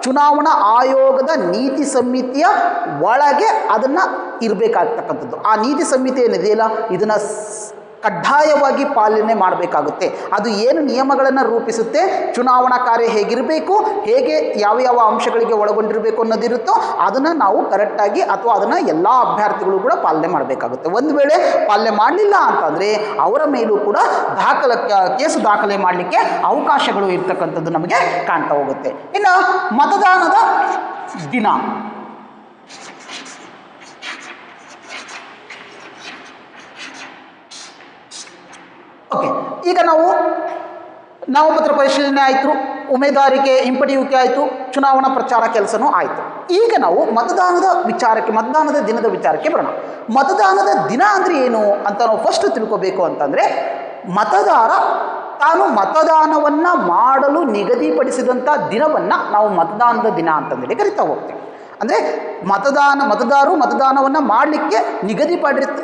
ಚುನಾವಣಾ ಆಯೋಗದ ನೀತಿ ಸಂಹಿತೆಯ ಒಳಗೆ ಅದನ್ನು ಇರಬೇಕಾಗ್ತಕ್ಕಂಥದ್ದು. ಆ ನೀತಿ ಸಂಹಿತೆ ಏನಿದೆಯಲ್ಲ, ಇದನ್ನು ಕಡ್ಡಾಯವಾಗಿ ಪಾಲನೆ ಮಾಡಬೇಕಾಗುತ್ತೆ. ಅದು ಏನು ನಿಯಮಗಳನ್ನು ರೂಪಿಸುತ್ತೆ, ಚುನಾವಣಾ ಕಾರ್ಯ ಹೇಗಿರಬೇಕು, ಹೇಗೆ ಯಾವ ಯಾವ ಅಂಶಗಳಿಗೆ ಒಳಗೊಂಡಿರಬೇಕು ಅನ್ನೋದಿರುತ್ತೋ ಅದನ್ನು ನಾವು ಕರೆಕ್ಟಾಗಿ ಅಥವಾ ಅದನ್ನು ಎಲ್ಲ ಅಭ್ಯರ್ಥಿಗಳು ಕೂಡ ಪಾಲನೆ ಮಾಡಬೇಕಾಗುತ್ತೆ. ಒಂದು ವೇಳೆ ಪಾಲನೆ ಮಾಡಲಿಲ್ಲ ಅಂತಂದರೆ ಅವರ ಮೇಲೂ ಕೂಡ ಕೇಸು ದಾಖಲೆ ಮಾಡಲಿಕ್ಕೆ ಅವಕಾಶಗಳು ಇರ್ತಕ್ಕಂಥದ್ದು ನಮಗೆ ಕಾಣ್ತಾ ಹೋಗುತ್ತೆ. ಇನ್ನು ಮತದಾನದ ದಿನ, ಈಗ ನಾವು ನಾಮಪತ್ರ ಪರಿಶೀಲನೆ ಆಯಿತು, ಉಮೇದುವಾರಿಕೆ ಹಿಂಪಡೆಯುವಿಕೆ ಆಯಿತು, ಚುನಾವಣಾ ಪ್ರಚಾರ ಕೆಲಸನೂ ಆಯಿತು. ಈಗ ನಾವು ಮತದಾನದ ದಿನದ ವಿಚಾರಕ್ಕೆ ಬರೋಣ. ಮತದಾನದ ದಿನ ಅಂದರೆ ಏನು ಅಂತ ನಾವು ಫಸ್ಟ್ ತಿಳ್ಕೋಬೇಕು. ಅಂತಂದರೆ ಮತದಾರ ತಾನು ಮತದಾನವನ್ನು ಮಾಡಲು ನಿಗದಿಪಡಿಸಿದಂಥ ದಿನವನ್ನು ನಾವು ಮತದಾನದ ದಿನ ಅಂತಂದೇಳಿ ಕರಿತಾ ಹೋಗ್ತೀವಿ. ಅಂದರೆ ಮತದಾರರು ಮತದಾನವನ್ನು ಮಾಡಲಿಕ್ಕೆ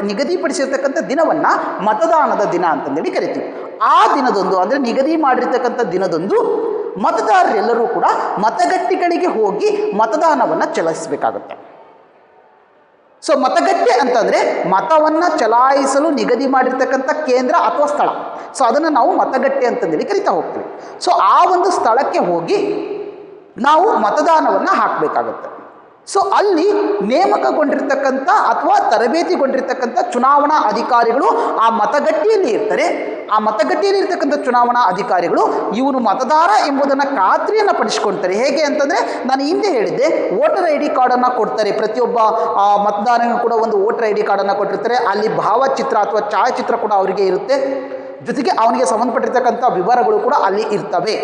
ನಿಗದಿಪಡಿಸಿರ್ತಕ್ಕಂಥ ದಿನವನ್ನು ಮತದಾನದ ದಿನ ಅಂತಂದೇಳಿ ಕರಿತೀವಿ. ಆ ದಿನದಂದು ಅಂದರೆ ನಿಗದಿ ಮಾಡಿರ್ತಕ್ಕಂಥ ದಿನದಂದು ಮತದಾರರೆಲ್ಲರೂ ಕೂಡ ಮತಗಟ್ಟೆಗಳಿಗೆ ಹೋಗಿ ಮತದಾನವನ್ನು ಚಲಾಯಿಸಬೇಕಾಗುತ್ತೆ. ಸೊ ಮತಗಟ್ಟೆ ಅಂತಂದರೆ ಮತವನ್ನು ಚಲಾಯಿಸಲು ನಿಗದಿ ಮಾಡಿರ್ತಕ್ಕಂಥ ಕೇಂದ್ರ ಅಥವಾ ಸ್ಥಳ. ಸೊ ಅದನ್ನು ನಾವು ಮತಗಟ್ಟೆ ಅಂತಂದೇಳಿ ಕರಿತಾ ಹೋಗ್ತೀವಿ. ಸೊ ಆ ಒಂದು ಸ್ಥಳಕ್ಕೆ ಹೋಗಿ ನಾವು ಮತದಾನವನ್ನು ಹಾಕಬೇಕಾಗುತ್ತೆ. ಸೊ ಅಲ್ಲಿ ನೇಮಕಗೊಂಡಿರ್ತಕ್ಕಂಥ ಅಥವಾ ತರಬೇತಿಗೊಂಡಿರ್ತಕ್ಕಂಥ ಚುನಾವಣಾ ಅಧಿಕಾರಿಗಳು ಆ ಮತಗಟ್ಟೆಯಲ್ಲಿ ಇರ್ತಾರೆ. ಆ ಮತಗಟ್ಟೆಯಲ್ಲಿ ಇರ್ತಕ್ಕಂಥ ಚುನಾವಣಾ ಅಧಿಕಾರಿಗಳು ಇವರು ಮತದಾರ ಎಂಬುದನ್ನು ಖಾತ್ರಿಯನ್ನು ಪಡಿಸ್ಕೊಳ್ತಾರೆ. ಹೇಗೆ ಅಂತಂದರೆ, ನಾನು ಹಿಂದೆ ಹೇಳಿದ್ದೆ, ವೋಟರ್ ಐ ಡಿ ಕಾರ್ಡನ್ನು ಕೊಡ್ತಾರೆ. ಪ್ರತಿಯೊಬ್ಬ ಮತದಾರನಿಗೂ ಕೂಡ ಒಂದು ವೋಟರ್ ಐ ಡಿ ಕಾರ್ಡನ್ನು ಕೊಟ್ಟಿರ್ತಾರೆ. ಅಲ್ಲಿ ಭಾವಚಿತ್ರ ಅಥವಾ ಛಾಯಾಚಿತ್ರ ಕೂಡ ಅವರಿಗೆ ಇರುತ್ತೆ. ಜೊತೆಗೆ ಅವನಿಗೆ ಸಂಬಂಧಪಟ್ಟಿರ್ತಕ್ಕಂಥ ವಿವರಗಳು ಕೂಡ ಅಲ್ಲಿ ಇರ್ತವೆ.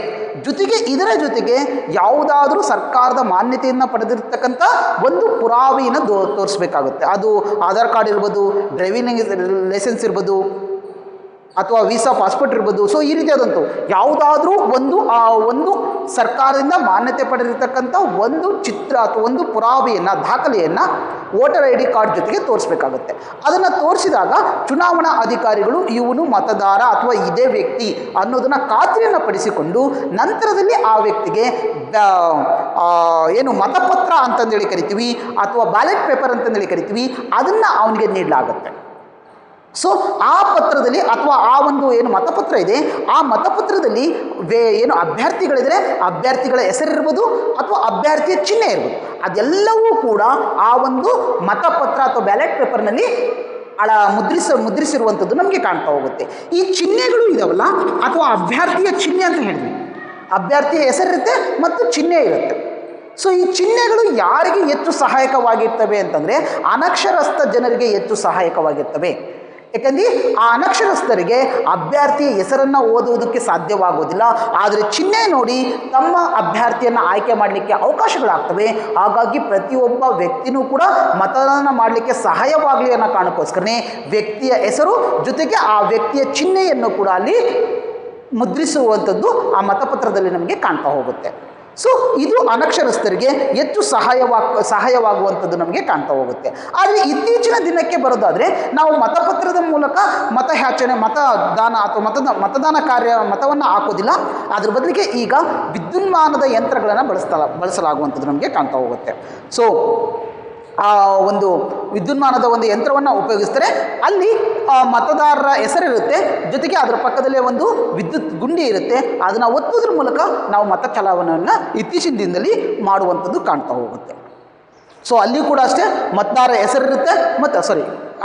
ಜೊತೆಗೆ ಇದರ ಜೊತೆಗೆ ಯಾವುದಾದ್ರೂ ಸರ್ಕಾರದ ಮಾನ್ಯತೆಯನ್ನು ಪಡೆದಿರ್ತಕ್ಕಂಥ ಒಂದು ಪುರಾವೆಯನ್ನು ತೋರಿಸ್ಬೇಕಾಗುತ್ತೆ. ಅದು ಆಧಾರ್ ಕಾರ್ಡ್ ಇರ್ಬೋದು, ಡ್ರೈವಿಂಗ್ ಲೈಸೆನ್ಸ್ ಇರ್ಬೋದು, ಅಥವಾ ವೀಸಾ ಪಾಸ್ಪೋರ್ಟ್ ಇರ್ಬೋದು. ಸೊ ಈ ರೀತಿಯಾದಂಥ ಯಾವುದಾದ್ರೂ ಒಂದು ಸರ್ಕಾರದಿಂದ ಮಾನ್ಯತೆ ಪಡೆದಿರ್ತಕ್ಕಂಥ ಒಂದು ಚಿತ್ರ ಅಥವಾ ಒಂದು ಪುರಾವೆಯನ್ನು ದಾಖಲೆಯನ್ನು ವೋಟರ್ ID ಕಾರ್ಡ್ ಜೊತೆಗೆ ತೋರಿಸ್ಬೇಕಾಗುತ್ತೆ. ಅದನ್ನು ತೋರಿಸಿದಾಗ ಚುನಾವಣಾ ಅಧಿಕಾರಿಗಳು ಇವನು ಮತದಾರ ಅಥವಾ ಇದೇ ವ್ಯಕ್ತಿ ಅನ್ನೋದನ್ನು ಖಾತ್ರಿಯನ್ನು ಪಡಿಸಿಕೊಂಡು ನಂತರದಲ್ಲಿ ಆ ವ್ಯಕ್ತಿಗೆ ಏನು ಮತಪತ್ರ ಅಂತಂದೇಳಿ ಕರಿತೀವಿ ಅಥವಾ ಬ್ಯಾಲೆಟ್ ಪೇಪರ್ ಅಂತಂದೇಳಿ ಕರಿತೀವಿ, ಅದನ್ನು ಅವನಿಗೆ ನೀಡಲಾಗುತ್ತೆ. ಸೊ ಆ ಪತ್ರದಲ್ಲಿ ಅಥವಾ ಆ ಒಂದು ಏನು ಮತಪತ್ರ ಇದೆ ಆ ಮತಪತ್ರದಲ್ಲಿ ಏನು ಅಭ್ಯರ್ಥಿಗಳಿದ್ರೆ ಅಭ್ಯರ್ಥಿಗಳ ಹೆಸರಿರ್ಬೋದು ಅಥವಾ ಅಭ್ಯರ್ಥಿಯ ಚಿಹ್ನೆ ಇರ್ಬೋದು, ಅದೆಲ್ಲವೂ ಕೂಡ ಆ ಒಂದು ಮತಪತ್ರ ಅಥವಾ ಬ್ಯಾಲೆಟ್ ಪೇಪರ್ನಲ್ಲಿ ಮುದ್ರಿಸಿರುವಂಥದ್ದು ನಮಗೆ ಕಾಣ್ತಾ ಹೋಗುತ್ತೆ. ಈ ಚಿಹ್ನೆಗಳು ಇದಾವಲ್ಲ ಅಥವಾ ಅಭ್ಯರ್ಥಿಯ ಚಿಹ್ನೆ ಅಂತ ಹೇಳಿದ್ವಿ, ಅಭ್ಯರ್ಥಿಯ ಹೆಸರಿರುತ್ತೆ ಮತ್ತು ಚಿಹ್ನೆ ಇರುತ್ತೆ. ಸೊ ಈ ಚಿಹ್ನೆಗಳು ಯಾರಿಗೆ ಹೆಚ್ಚು ಸಹಾಯಕವಾಗಿರ್ತವೆ ಅಂತಂದರೆ ಅನಕ್ಷರಸ್ಥ ಜನರಿಗೆ ಹೆಚ್ಚು ಸಹಾಯಕವಾಗಿರ್ತವೆ. ಯಾಕಂದರೆ ಆ ಅನಕ್ಷರಸ್ಥರಿಗೆ ಅಭ್ಯರ್ಥಿಯ ಹೆಸರನ್ನು ಓದುವುದಕ್ಕೆ ಸಾಧ್ಯವಾಗೋದಿಲ್ಲ, ಆದರೆ ಚಿಹ್ನೆ ನೋಡಿ ತಮ್ಮ ಅಭ್ಯರ್ಥಿಯನ್ನು ಆಯ್ಕೆ ಮಾಡಲಿಕ್ಕೆ ಅವಕಾಶಗಳಾಗ್ತವೆ. ಹಾಗಾಗಿ ಪ್ರತಿಯೊಬ್ಬ ವ್ಯಕ್ತಿನೂ ಕೂಡ ಮತದಾನ ಮಾಡಲಿಕ್ಕೆ ಸಹಾಯವಾಗಲಿ ಅನ್ನೋ ಕಾರಣಕ್ಕೋಸ್ಕರನೇ ವ್ಯಕ್ತಿಯ ಹೆಸರು ಜೊತೆಗೆ ಆ ವ್ಯಕ್ತಿಯ ಚಿಹ್ನೆಯನ್ನು ಕೂಡ ಅಲ್ಲಿ ಮುದ್ರಿಸುವಂಥದ್ದು ಆ ಮತಪತ್ರದಲ್ಲಿ ನಮಗೆ ಕಾಣ್ತಾ ಹೋಗುತ್ತೆ. ಸೊ ಇದು ಅನಕ್ಷರಸ್ಥರಿಗೆ ಹೆಚ್ಚು ಸಹಾಯವಾಗುವಂಥದ್ದು ನಮಗೆ ಕಾಣ್ತಾ ಹೋಗುತ್ತೆ. ಆದರೆ ಇತ್ತೀಚಿನ ದಿನಕ್ಕೆ ಬರೋದಾದರೆ ನಾವು ಮತಪತ್ರದ ಮೂಲಕ ಮತದಾನ ಅಥವಾ ಮತದಾನ ಮತವನ್ನು ಹಾಕೋದಿಲ್ಲ, ಅದ್ರ ಬದಲಿಗೆ ಈಗ ವಿದ್ಯುನ್ಮಾನದ ಯಂತ್ರಗಳನ್ನು ಬಳಸಲಾಗುವಂಥದ್ದು ನಮಗೆ ಕಾಣ್ತಾ ಹೋಗುತ್ತೆ. ಸೊ ಆ ಒಂದು ವಿದ್ಯುನ್ಮಾನದ ಒಂದು ಯಂತ್ರವನ್ನು ಉಪಯೋಗಿಸ್ತಾರೆ. ಅಲ್ಲಿ ಮತದಾರರ ಹೆಸರಿರುತ್ತೆ, ಜೊತೆಗೆ ಅದರ ಪಕ್ಕದಲ್ಲೇ ಒಂದು ವಿದ್ಯುತ್ ಗುಂಡಿ ಇರುತ್ತೆ. ಅದನ್ನು ಒತ್ತುವುದ್ರ ಮೂಲಕ ನಾವು ಮತ ಚಲಾವಣೆಯನ್ನು ಇತ್ತೀಚಿನ ದಿನದಲ್ಲಿ ಮಾಡುವಂಥದ್ದು ಕಾಣ್ತಾ ಹೋಗುತ್ತೆ. ಸೊ ಅಲ್ಲಿ ಕೂಡ ಅಷ್ಟೇ ಮತದಾರ ಹೆಸರಿರುತ್ತೆ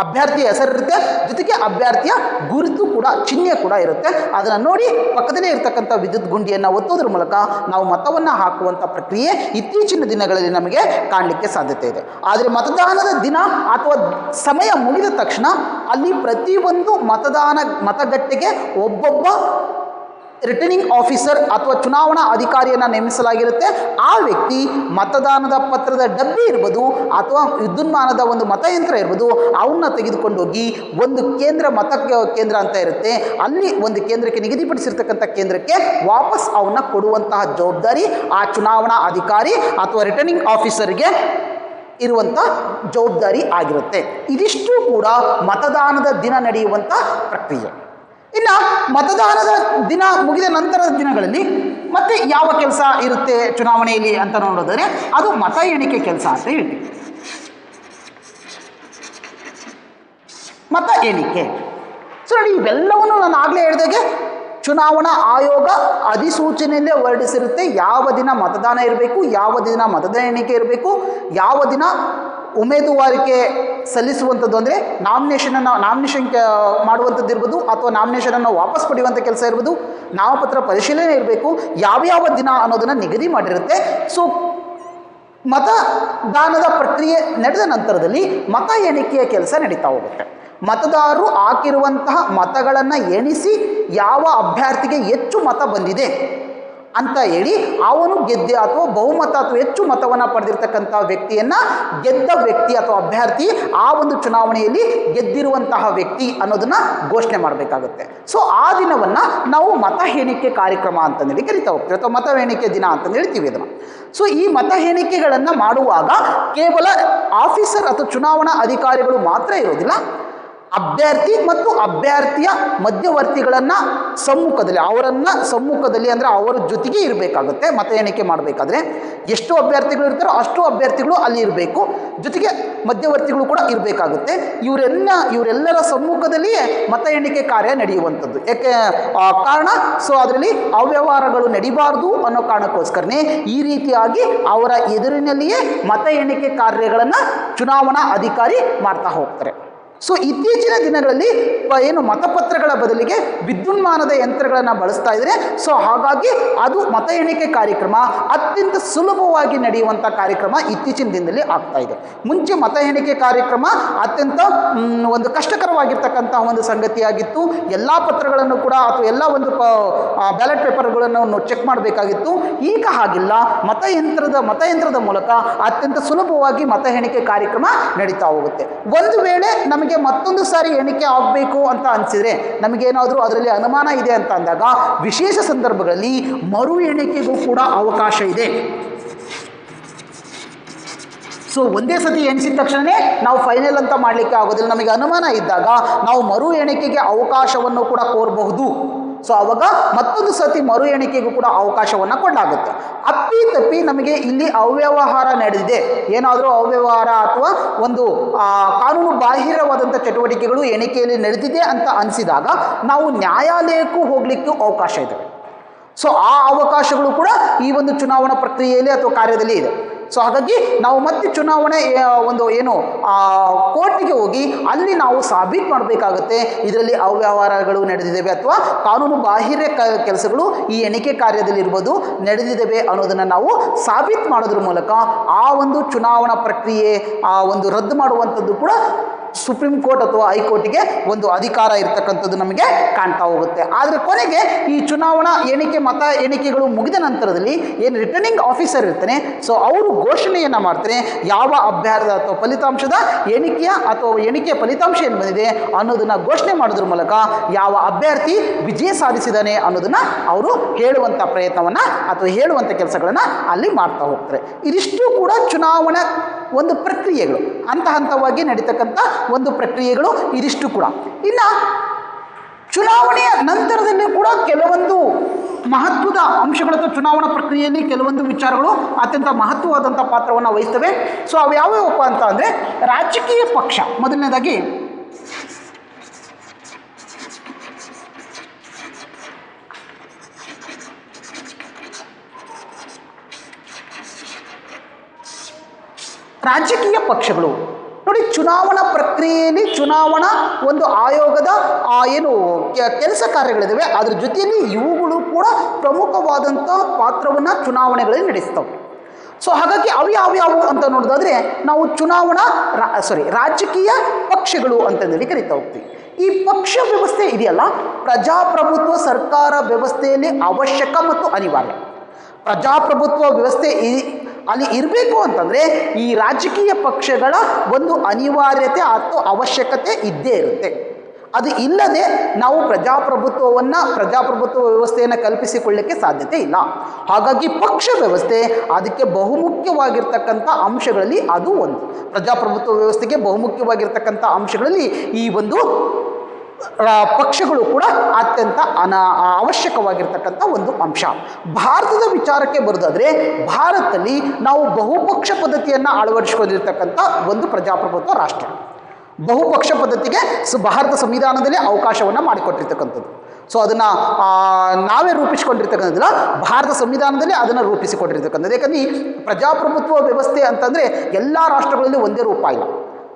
ಅಭ್ಯರ್ಥಿಯ ಹೆಸರಿರುತ್ತೆ, ಜೊತೆಗೆ ಅಭ್ಯರ್ಥಿಯ ಗುರುತು ಕೂಡ ಚಿಹ್ನೆ ಕೂಡ ಇರುತ್ತೆ. ಅದನ್ನು ನೋಡಿ ಪಕ್ಕದಲ್ಲೇ ಇರತಕ್ಕಂಥ ವಿದ್ಯುತ್ ಗುಂಡಿಯನ್ನು ಒತ್ತೋದ್ರ ಮೂಲಕ ನಾವು ಮತವನ್ನು ಹಾಕುವಂಥ ಪ್ರಕ್ರಿಯೆ ಇತ್ತೀಚಿನ ದಿನಗಳಲ್ಲಿ ನಮಗೆ ಕಾಣಲಿಕ್ಕೆ ಸಾಧ್ಯತೆ ಇದೆ. ಆದರೆ ಮತದಾನದ ದಿನ ಅಥವಾ ಸಮಯ ಮುಗಿದ ತಕ್ಷಣ ಅಲ್ಲಿ ಪ್ರತಿಯೊಂದು ಮತಗಟ್ಟೆಗೆ ಒಬ್ಬೊಬ್ಬ ರಿಟರ್ನಿಂಗ್ ಆಫೀಸರ್ ಅಥವಾ ಚುನಾವಣಾ ಅಧಿಕಾರಿಯನ್ನು ನೇಮಿಸಲಾಗಿರುತ್ತೆ. ಆ ವ್ಯಕ್ತಿ ಮತದಾನದ ಪತ್ರದ ಡಬ್ಬಿ ಇರ್ಬೋದು ಅಥವಾ ವಿದ್ಯುನ್ಮಾನದ ಒಂದು ಮತಯಂತ್ರ ಇರ್ಬೋದು, ಅವನ್ನ ತೆಗೆದುಕೊಂಡೋಗಿ ಒಂದು ಕೇಂದ್ರ ಅಂತ ಇರುತ್ತೆ, ಅಲ್ಲಿ ಒಂದು ಕೇಂದ್ರಕ್ಕೆ ನಿಗದಿಪಡಿಸಿರ್ತಕ್ಕಂಥ ಕೇಂದ್ರಕ್ಕೆ ವಾಪಸ್ ಅವನ್ನ ಕೊಡುವಂತಹ ಜವಾಬ್ದಾರಿ ಆ ಚುನಾವಣಾ ಅಧಿಕಾರಿ ಅಥವಾ ರಿಟರ್ನಿಂಗ್ ಆಫೀಸರ್ಗೆ ಇರುವಂಥ ಜವಾಬ್ದಾರಿ ಆಗಿರುತ್ತೆ. ಇದಿಷ್ಟು ಕೂಡ ಮತದಾನದ ದಿನ ನಡೆಯುವಂಥ ಪ್ರಕ್ರಿಯೆ. ಇನ್ನು ಮತದಾನದ ದಿನ ಮುಗಿದ ನಂತರದ ದಿನಗಳಲ್ಲಿ ಮತ್ತೆ ಯಾವ ಕೆಲಸ ಇರುತ್ತೆ ಚುನಾವಣೆಯಲ್ಲಿ ಅಂತ ನೋಡೋದಾದರೆ ಅದು ಮತ ಎಣಿಕೆ ಕೆಲಸ ಅಂತ ಹೇಳ್ತೀವಿ. ಮತ ಎಣಿಕೆ ಸೊ ನೋಡಿ, ಇವೆಲ್ಲವನ್ನು ನಾನು ಆಗಲೇ ಹೇಳಿದಾಗೆ ಚುನಾವಣಾ ಆಯೋಗ ಅಧಿಸೂಚನೆಯಲ್ಲೇ ಹೊರಡಿಸಿರುತ್ತೆ. ಯಾವ ದಿನ ಮತದಾನ ಇರಬೇಕು, ಯಾವ ದಿನ ಮತದಾನ ಎಣಿಕೆ ಇರಬೇಕು, ಯಾವ ದಿನ ಉಮೇದುವಾರಿಕೆ ಸಲ್ಲಿಸುವಂಥದ್ದು ಅಂದರೆ ನಾಮಿನೇಷನ್ ಮಾಡುವಂಥದ್ದು ಇರ್ಬೋದು ಅಥವಾ ನಾಮಿನೇಷನನ್ನು ವಾಪಸ್ ಪಡೆಯುವಂಥ ಕೆಲಸ ಇರ್ಬೋದು, ನಾಮಪತ್ರ ಪರಿಶೀಲನೆ ಇರಬೇಕು, ಯಾವ್ಯಾವ ದಿನ ಅನ್ನೋದನ್ನು ನಿಗದಿ ಮಾಡಿರುತ್ತೆ. ಸೊ ಮತದಾನದ ಪ್ರಕ್ರಿಯೆ ನಡೆದ ನಂತರದಲ್ಲಿ ಮತ ಎಣಿಕೆಯ ಕೆಲಸ ನಡೀತಾ ಹೋಗುತ್ತೆ. ಮತದಾರರು ಹಾಕಿರುವಂತಹ ಮತಗಳನ್ನು ಎಣಿಸಿ ಯಾವ ಅಭ್ಯರ್ಥಿಗೆ ಹೆಚ್ಚು ಮತ ಬಂದಿದೆ ಅಂತ ಹೇಳಿ ಅವನು ಗೆದ್ದೆ ಅಥವಾ ಬಹುಮತ ಅಥವಾ ಹೆಚ್ಚು ಮತವನ್ನು ಪಡೆದಿರ್ತಕ್ಕಂಥ ವ್ಯಕ್ತಿಯನ್ನು ಗೆದ್ದ ವ್ಯಕ್ತಿ ಅಥವಾ ಅಭ್ಯರ್ಥಿ ಆ ಒಂದು ಚುನಾವಣೆಯಲ್ಲಿ ಗೆದ್ದಿರುವಂತಹ ವ್ಯಕ್ತಿ ಅನ್ನೋದನ್ನು ಘೋಷಣೆ ಮಾಡಬೇಕಾಗುತ್ತೆ. ಸೊ ಆ ದಿನವನ್ನು ನಾವು ಮತ ಎಣಿಕೆ ಕಾರ್ಯಕ್ರಮ ಅಂತಂದೇಳಿ ಕರಿತಾ ಹೋಗ್ತೀವಿ ಅಥವಾ ಮತ ಎಣಿಕೆ ದಿನ ಅಂತಂದು ಹೇಳ್ತೀವಿ ಅದನ್ನು. ಸೊ ಈ ಮತ ಎಣಿಕೆಗಳನ್ನು ಮಾಡುವಾಗ ಕೇವಲ ಆಫೀಸರ್ ಅಥವಾ ಚುನಾವಣಾ ಅಧಿಕಾರಿಗಳು ಮಾತ್ರ ಇರೋದಿಲ್ಲ, ಅಭ್ಯರ್ಥಿ ಮತ್ತು ಅಭ್ಯರ್ಥಿಯ ಮಧ್ಯವರ್ತಿಗಳನ್ನು ಸಮ್ಮುಖದಲ್ಲಿ ಅಂದರೆ ಅವರ ಜೊತೆಗೆ ಇರಬೇಕಾಗುತ್ತೆ. ಮತ ಎಣಿಕೆ ಮಾಡಬೇಕಾದ್ರೆ ಎಷ್ಟು ಅಭ್ಯರ್ಥಿಗಳು ಇರ್ತಾರೋ ಅಷ್ಟು ಅಭ್ಯರ್ಥಿಗಳು ಅಲ್ಲಿ ಇರಬೇಕು, ಜೊತೆಗೆ ಮಧ್ಯವರ್ತಿಗಳು ಕೂಡ ಇರಬೇಕಾಗುತ್ತೆ. ಇವರೆಲ್ಲರ ಸಮ್ಮುಖದಲ್ಲಿಯೇ ಮತ ಎಣಿಕೆ ಕಾರ್ಯ ನಡೆಯುವಂಥದ್ದು. ಯಾಕೆ ಕಾರಣ, ಸೊ ಅದರಲ್ಲಿ ಅವ್ಯವಹಾರಗಳು ನಡೀಬಾರ್ದು ಅನ್ನೋ ಕಾರಣಕ್ಕೋಸ್ಕರನೇ ಈ ರೀತಿಯಾಗಿ ಅವರ ಎದುರಿನಲ್ಲಿಯೇ ಮತ ಎಣಿಕೆ ಕಾರ್ಯಗಳನ್ನು ಚುನಾವಣಾ ಅಧಿಕಾರಿ ಮಾಡ್ತಾ ಹೋಗ್ತಾರೆ. ಸೊ ಇತ್ತೀಚಿನ ದಿನಗಳಲ್ಲಿ ಏನು ಮತಪತ್ರಗಳ ಬದಲಿಗೆ ವಿದ್ಯುನ್ಮಾನದ ಯಂತ್ರಗಳನ್ನು ಬಳಸ್ತಾ ಇದ್ದಾರೆ. ಸೊ ಹಾಗಾಗಿ ಅದು ಮತ ಎಣಿಕೆ ಕಾರ್ಯಕ್ರಮ ಅತ್ಯಂತ ಸುಲಭವಾಗಿ ನಡೆಯುವಂಥ ಕಾರ್ಯಕ್ರಮ ಇತ್ತೀಚಿನ ದಿನದಲ್ಲಿ ಆಗ್ತಾ ಇದೆ. ಮುಂಚೆ ಮತ ಎಣಿಕೆ ಕಾರ್ಯಕ್ರಮ ಅತ್ಯಂತ ಒಂದು ಕಷ್ಟಕರವಾಗಿರ್ತಕ್ಕಂಥ ಒಂದು ಸಂಗತಿಯಾಗಿತ್ತು. ಎಲ್ಲ ಪತ್ರಗಳನ್ನು ಕೂಡ ಅಥವಾ ಎಲ್ಲ ಒಂದು ಬ್ಯಾಲೆಟ್ ಪೇಪರ್ಗಳನ್ನು ಚೆಕ್ ಮಾಡಬೇಕಾಗಿತ್ತು. ಈಗ ಹಾಗಿಲ್ಲ, ಮತಯಂತ್ರದ ಮೂಲಕ ಅತ್ಯಂತ ಸುಲಭವಾಗಿ ಮತ ಎಣಿಕೆ ಕಾರ್ಯಕ್ರಮ ನಡೀತಾ ಹೋಗುತ್ತೆ. ಒಂದು ವೇಳೆ ನಮಗೆ ನಮಗೆ ಮತ್ತೊಂದು ಸಾರಿ ಎಣಿಕೆ ಆಗಬೇಕು ಅಂತ ಅನಿಸಿದರೆ, ನಮಗೇನಾದರೂ ಅದರಲ್ಲಿ ಅನುಮಾನ ಇದೆ ಅಂತ ಅಂದಾಗ ವಿಶೇಷ ಸಂದರ್ಭಗಳಲ್ಲಿ ಮರು ಎಣಿಕೆಗೂ ಕೂಡ ಅವಕಾಶ ಇದೆ. ಸೊ ಒಂದೇ ಸತಿ ಎಣಿಸಿದ ತಕ್ಷಣವೇ ನಾವು ಫೈನಲ್ ಅಂತ ಮಾಡಲಿಕ್ಕೆ ಆಗೋದಿಲ್ಲ. ನಮಗೆ ಅನುಮಾನ ಇದ್ದಾಗ ನಾವು ಮರು ಎಣಿಕೆಗೆ ಅವಕಾಶವನ್ನು ಕೂಡ ಕೋರಬಹುದು. ಸೊ ಆವಾಗ ಮತ್ತೊಂದು ಸತಿ ಮರು ಎಣಿಕೆಗೂ ಕೂಡ ಅವಕಾಶವನ್ನು ಕೊಡಲಾಗುತ್ತೆ. ಅಪ್ಪಿತಪ್ಪಿ ನಮಗೆ ಇಲ್ಲಿ ಅವ್ಯವಹಾರ ನಡೆದಿದೆ, ಏನಾದರೂ ಅವ್ಯವಹಾರ ಅಥವಾ ಒಂದು ಕಾನೂನು ಬಾಹಿರವಾದಂಥ ಚಟುವಟಿಕೆಗಳು ಎಣಿಕೆಯಲ್ಲಿ ನಡೆದಿದೆ ಅಂತ ಅನಿಸಿದಾಗ ನಾವು ನ್ಯಾಯಾಲಯಕ್ಕೂ ಹೋಗಲಿಕ್ಕೂ ಅವಕಾಶ ಇದೆ. ಸೊ ಆ ಅವಕಾಶಗಳು ಕೂಡ ಈ ಒಂದು ಚುನಾವಣಾ ಪ್ರಕ್ರಿಯೆಯಲ್ಲಿ ಅಥವಾ ಕಾರ್ಯದಲ್ಲಿ ಇದೆ. ಸೊ ಹಾಗಾಗಿ ನಾವು ಮತ್ತೆ ಚುನಾವಣೆ ಒಂದು ಏನು ಕೋರ್ಟಿಗೆ ಹೋಗಿ ಅಲ್ಲಿ ನಾವು ಸಾಬೀತು ಮಾಡಬೇಕಾಗುತ್ತೆ, ಇದರಲ್ಲಿ ಅವ್ಯವಹಾರಗಳು ನಡೆದಿದ್ದಾವೆ ಅಥವಾ ಕಾನೂನು ಬಾಹಿರ ಕೆಲಸಗಳು ಈ ಎಣಿಕೆ ಕಾರ್ಯದಲ್ಲಿರ್ಬೋದು ನಡೆದಿದ್ದಾವೆ ಅನ್ನೋದನ್ನು ನಾವು ಸಾಬೀತು ಮಾಡೋದ್ರ ಮೂಲಕ ಆ ಒಂದು ಚುನಾವಣಾ ಪ್ರಕ್ರಿಯೆ ಒಂದು ರದ್ದು ಮಾಡುವಂಥದ್ದು ಕೂಡ ಸುಪ್ರೀಂ ಕೋರ್ಟ್ ಅಥವಾ ಹೈಕೋರ್ಟಿಗೆ ಒಂದು ಅಧಿಕಾರ ಇರತಕ್ಕಂಥದ್ದು ನಮಗೆ ಕಾಣ್ತಾ ಹೋಗುತ್ತೆ. ಆದರೆ ಕೊನೆಗೆ ಈ ಚುನಾವಣಾ ಮತ ಎಣಿಕೆಗಳು ಮುಗಿದ ನಂತರದಲ್ಲಿ ಏನು ರಿಟರ್ನಿಂಗ್ ಆಫೀಸರ್ ಇರ್ತಾನೆ, ಸೊ ಅವರು ಘೋಷಣೆಯನ್ನು ಮಾಡ್ತಾರೆ ಯಾವ ಅಭ್ಯರ್ಥಿ ಅಥವಾ ಫಲಿತಾಂಶದ ಎಣಿಕೆಯ ಫಲಿತಾಂಶ ಏನು ಬಂದಿದೆ ಅನ್ನೋದನ್ನು ಘೋಷಣೆ ಮಾಡೋದ್ರ ಮೂಲಕ ಯಾವ ಅಭ್ಯರ್ಥಿ ವಿಜಯ ಸಾಧಿಸಿದ್ದಾನೆ ಅನ್ನೋದನ್ನು ಅವರು ಹೇಳುವಂಥ ಪ್ರಯತ್ನವನ್ನು ಅಥವಾ ಹೇಳುವಂಥ ಕೆಲಸಗಳನ್ನು ಅಲ್ಲಿ ಮಾಡ್ತಾ ಹೋಗ್ತಾರೆ. ಇದಿಷ್ಟು ಕೂಡ ಚುನಾವಣಾ ಒಂದು ಪ್ರಕ್ರಿಯೆಗಳು, ಹಂತ ಹಂತವಾಗಿ ನಡೀತಕ್ಕಂಥ ಒಂದು ಪ್ರಕ್ರಿಯೆಗಳು ಇದಿಷ್ಟು ಕೂಡ. ಇನ್ನು ಚುನಾವಣೆಯ ನಂತರದಲ್ಲಿ ಕೂಡ ಕೆಲವೊಂದು ಮಹತ್ವದ ಅಂಶಗಳು ಅಥವಾ ಚುನಾವಣಾ ಪ್ರಕ್ರಿಯೆಯಲ್ಲಿ ಕೆಲವೊಂದು ವಿಚಾರಗಳು ಅತ್ಯಂತ ಮಹತ್ವವಾದಂಥ ಪಾತ್ರವನ್ನು ವಹಿಸ್ತವೆ. ಸೊ ಅವು ಯಾವ್ಯಾವಪ್ಪ ಅಂತ ಅಂದರೆ, ರಾಜಕೀಯ ಪಕ್ಷ ಮೊದಲನೇದಾಗಿ ರಾಜಕೀಯ ಪಕ್ಷಗಳು ನೋಡಿ, ಚುನಾವಣಾ ಪ್ರಕ್ರಿಯೆಯಲ್ಲಿ ಚುನಾವಣಾ ಒಂದು ಆಯೋಗದ ಏನು ಕೆಲಸ ಕಾರ್ಯಗಳಿದ್ದಾವೆ ಅದರ ಜೊತೆಯಲ್ಲಿ ಇವುಗಳು ಕೂಡ ಪ್ರಮುಖವಾದಂಥ ಪಾತ್ರವನ್ನು ಚುನಾವಣೆಗಳಲ್ಲಿ ನಡೆಸ್ತವೆ. ಸೊ ಹಾಗಾಗಿ ಅವು ಯಾವ್ಯಾವು ಅಂತ ನೋಡೋದಾದರೆ ನಾವು ರಾಜಕೀಯ ಪಕ್ಷಗಳು ಅಂತಂದೇಳಿ ಕರಿತಾ ಹೋಗ್ತೀವಿ. ಈ ಪಕ್ಷ ವ್ಯವಸ್ಥೆ ಇದೆಯಲ್ಲ, ಪ್ರಜಾಪ್ರಭುತ್ವ ಸರ್ಕಾರ ವ್ಯವಸ್ಥೆಯಲ್ಲಿ ಅವಶ್ಯಕ ಮತ್ತು ಅನಿವಾರ್ಯ. ಪ್ರಜಾಪ್ರಭುತ್ವ ವ್ಯವಸ್ಥೆ ಅಲ್ಲಿ ಇರಬೇಕು ಅಂತಂದರೆ ಈ ರಾಜಕೀಯ ಪಕ್ಷಗಳ ಒಂದು ಅನಿವಾರ್ಯತೆ ಅಥವಾ ಅವಶ್ಯಕತೆ ಇದ್ದೇ ಇರುತ್ತೆ. ಅದು ಇಲ್ಲದೆ ನಾವು ಪ್ರಜಾಪ್ರಭುತ್ವ ವ್ಯವಸ್ಥೆಯನ್ನು ಕಲ್ಪಿಸಿಕೊಳ್ಳಲಿಕ್ಕೆ ಸಾಧ್ಯತೆ ಇಲ್ಲ. ಹಾಗಾಗಿ ಪಕ್ಷ ವ್ಯವಸ್ಥೆ ಅದಕ್ಕೆ ಬಹುಮುಖ್ಯವಾಗಿರ್ತಕ್ಕಂಥ ಅಂಶಗಳಲ್ಲಿ ಅದು ಒಂದು. ಪ್ರಜಾಪ್ರಭುತ್ವ ವ್ಯವಸ್ಥೆಗೆ ಬಹುಮುಖ್ಯವಾಗಿರ್ತಕ್ಕಂಥ ಅಂಶಗಳಲ್ಲಿ ಈ ಒಂದು ಪಕ್ಷಗಳು ಕೂಡ ಅತ್ಯಂತ ಅವಶ್ಯಕವಾಗಿರ್ತಕ್ಕಂಥ ಒಂದು ಅಂಶ. ಭಾರತದ ವಿಚಾರಕ್ಕೆ ಬರೋದಾದರೆ, ಭಾರತದಲ್ಲಿ ನಾವು ಬಹುಪಕ್ಷ ಪದ್ಧತಿಯನ್ನು ಅಳವಡಿಸಿಕೊಂಡಿರ್ತಕ್ಕಂಥ ಒಂದು ಪ್ರಜಾಪ್ರಭುತ್ವ ರಾಷ್ಟ್ರ. ಬಹುಪಕ್ಷ ಪದ್ಧತಿಗೆ ಭಾರತ ಸಂವಿಧಾನದಲ್ಲಿ ಅವಕಾಶವನ್ನು ಮಾಡಿಕೊಟ್ಟಿರ್ತಕ್ಕಂಥದ್ದು. ಸೊ ಅದನ್ನು ನಾವೇ ರೂಪಿಸಿಕೊಂಡಿರ್ತಕ್ಕಂಥದ್ದಿಲ್ಲ, ಭಾರತ ಸಂವಿಧಾನದಲ್ಲಿ ಅದನ್ನು ರೂಪಿಸಿಕೊಂಡಿರ್ತಕ್ಕಂಥದ್ದು. ಯಾಕಂದರೆ ಈ ಪ್ರಜಾಪ್ರಭುತ್ವ ವ್ಯವಸ್ಥೆ ಅಂತಂದರೆ ಎಲ್ಲ ರಾಷ್ಟ್ರಗಳಲ್ಲಿ ಒಂದೇ ರೂಪ ಇಲ್ಲ.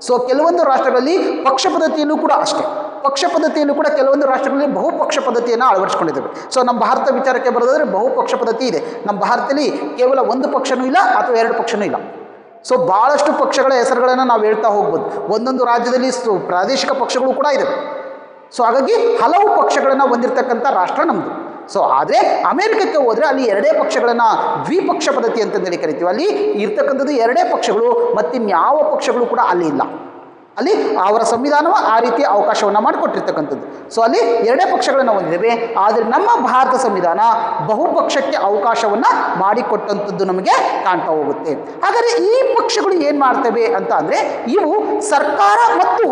ಸೊ ಕೆಲವೊಂದು ರಾಷ್ಟ್ರಗಳಲ್ಲಿ ಪಕ್ಷ ಪದ್ಧತಿಯಲ್ಲೂ ಕೂಡ ಅಷ್ಟೇ, ಪಕ್ಷ ಪದ್ಧತಿಯಲ್ಲೂ ಕೂಡ ಕೆಲವೊಂದು ರಾಷ್ಟ್ರಗಳಲ್ಲಿ ಬಹುಪಕ್ಷ ಪದ್ಧತಿಯನ್ನು ಅಳವಡಿಸಿಕೊಂಡಿದ್ದೇವೆ. ಸೊ ನಮ್ಮ ಭಾರತ ವಿಚಾರಕ್ಕೆ ಬರೋದಾದರೆ ಬಹುಪಕ್ಷ ಪದ್ಧತಿ ಇದೆ. ನಮ್ಮ ಭಾರತದಲ್ಲಿ ಕೇವಲ ಒಂದು ಪಕ್ಷನೂ ಇಲ್ಲ ಅಥವಾ ಎರಡು ಪಕ್ಷನೂ ಇಲ್ಲ. ಸೊ ಭಾಳಷ್ಟು ಪಕ್ಷಗಳ ಹೆಸರುಗಳನ್ನು ನಾವು ಹೇಳ್ತಾ ಹೋಗ್ಬೋದು. ಒಂದೊಂದು ರಾಜ್ಯದಲ್ಲಿ ಪ್ರಾದೇಶಿಕ ಪಕ್ಷಗಳು ಕೂಡ ಇದ್ದಾವೆ. ಸೊ ಹಾಗಾಗಿ ಹಲವು ಪಕ್ಷಗಳನ್ನು ಹೊಂದಿರತಕ್ಕಂಥ ರಾಷ್ಟ್ರ ನಮ್ಮದು. ಸೊ ಆದರೆ ಅಮೇರಿಕಕ್ಕೆ ಹೋದರೆ ಅಲ್ಲಿ ಎರಡೇ ಪಕ್ಷಗಳನ್ನು ದ್ವಿಪಕ್ಷ ಪದ್ಧತಿ ಅಂತಂದೇಳಿ ಕರಿತೀವಿ. ಅಲ್ಲಿ ಇರ್ತಕ್ಕಂಥದ್ದು ಎರಡೇ ಪಕ್ಷಗಳು, ಮತ್ತಿನ್ಯಾವ ಪಕ್ಷಗಳು ಕೂಡ ಅಲ್ಲಿ ಇಲ್ಲ. ಅಲ್ಲಿ ಅವರ ಸಂವಿಧಾನವು ಆ ರೀತಿಯ ಅವಕಾಶವನ್ನು ಮಾಡಿಕೊಟ್ಟಿರ್ತಕ್ಕಂಥದ್ದು. ಸೊ ಅಲ್ಲಿ ಎರಡೇ ಪಕ್ಷಗಳನ್ನು ಹೊಂದಿದ್ದೇವೆ. ಆದರೆ ನಮ್ಮ ಭಾರತ ಸಂವಿಧಾನ ಬಹುಪಕ್ಷಕ್ಕೆ ಅವಕಾಶವನ್ನು ಮಾಡಿಕೊಟ್ಟಂಥದ್ದು ನಮಗೆ ಕಾಣ್ತಾ ಹೋಗುತ್ತೆ. ಹಾಗಾದರೆ ಈ ಪಕ್ಷಗಳು ಏನು ಮಾಡ್ತವೆ ಅಂತ ಅಂದರೆ, ಇವು ಸರ್ಕಾರ ಮತ್ತು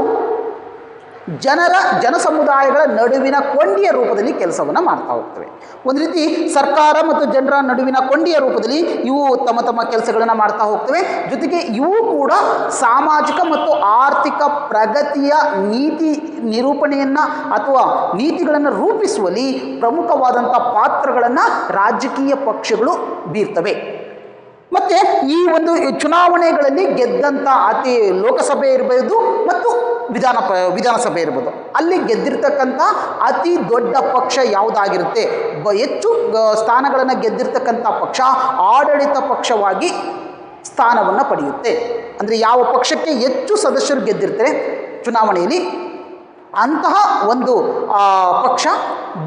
ಜನ ಸಮುದಾಯಗಳ ನಡುವಿನ ಕೊಂಡಿಯ ರೂಪದಲ್ಲಿ ಕೆಲಸವನ್ನು ಮಾಡ್ತಾ ಹೋಗ್ತವೆ. ಒಂದು ರೀತಿ ಸರ್ಕಾರ ಮತ್ತು ಜನರ ನಡುವಿನ ಕೊಂಡಿಯ ರೂಪದಲ್ಲಿ ಇವು ತಮ್ಮ ಕೆಲಸಗಳನ್ನು ಮಾಡ್ತಾ ಹೋಗ್ತವೆ. ಜೊತೆಗೆ ಇವು ಕೂಡ ಸಾಮಾಜಿಕ ಮತ್ತು ಆರ್ಥಿಕ ಪ್ರಗತಿಯ ನೀತಿ ನಿರೂಪಣೆಯನ್ನು ಅಥವಾ ನೀತಿಗಳನ್ನು ರೂಪಿಸುವಲ್ಲಿ ಪ್ರಮುಖವಾದಂಥ ಪಾತ್ರಗಳನ್ನು ರಾಜಕೀಯ ಪಕ್ಷಗಳು ಬೀರ್ತವೆ. ಮತ್ತು ಈ ಒಂದು ಚುನಾವಣೆಗಳಲ್ಲಿ ಗೆದ್ದಂಥ ಲೋಕಸಭೆ ಇರಬಹುದು ಮತ್ತು ವಿಧಾನಸಭೆ ಇರ್ಬೋದು, ಅಲ್ಲಿ ಗೆದ್ದಿರ್ತಕ್ಕಂಥ ಅತಿ ದೊಡ್ಡ ಪಕ್ಷ ಯಾವುದಾಗಿರುತ್ತೆ, ಹೆಚ್ಚು ಸ್ಥಾನಗಳನ್ನು ಗೆದ್ದಿರ್ತಕ್ಕಂಥ ಪಕ್ಷ ಆಡಳಿತ ಪಕ್ಷವಾಗಿ ಸ್ಥಾನವನ್ನು ಪಡೆಯುತ್ತೆ. ಅಂದರೆ ಯಾವ ಪಕ್ಷಕ್ಕೆ ಹೆಚ್ಚು ಸದಸ್ಯರು ಗೆದ್ದಿರ್ತಾರೆ ಚುನಾವಣೆಯಲ್ಲಿ, ಅಂತಹ ಒಂದು ಪಕ್ಷ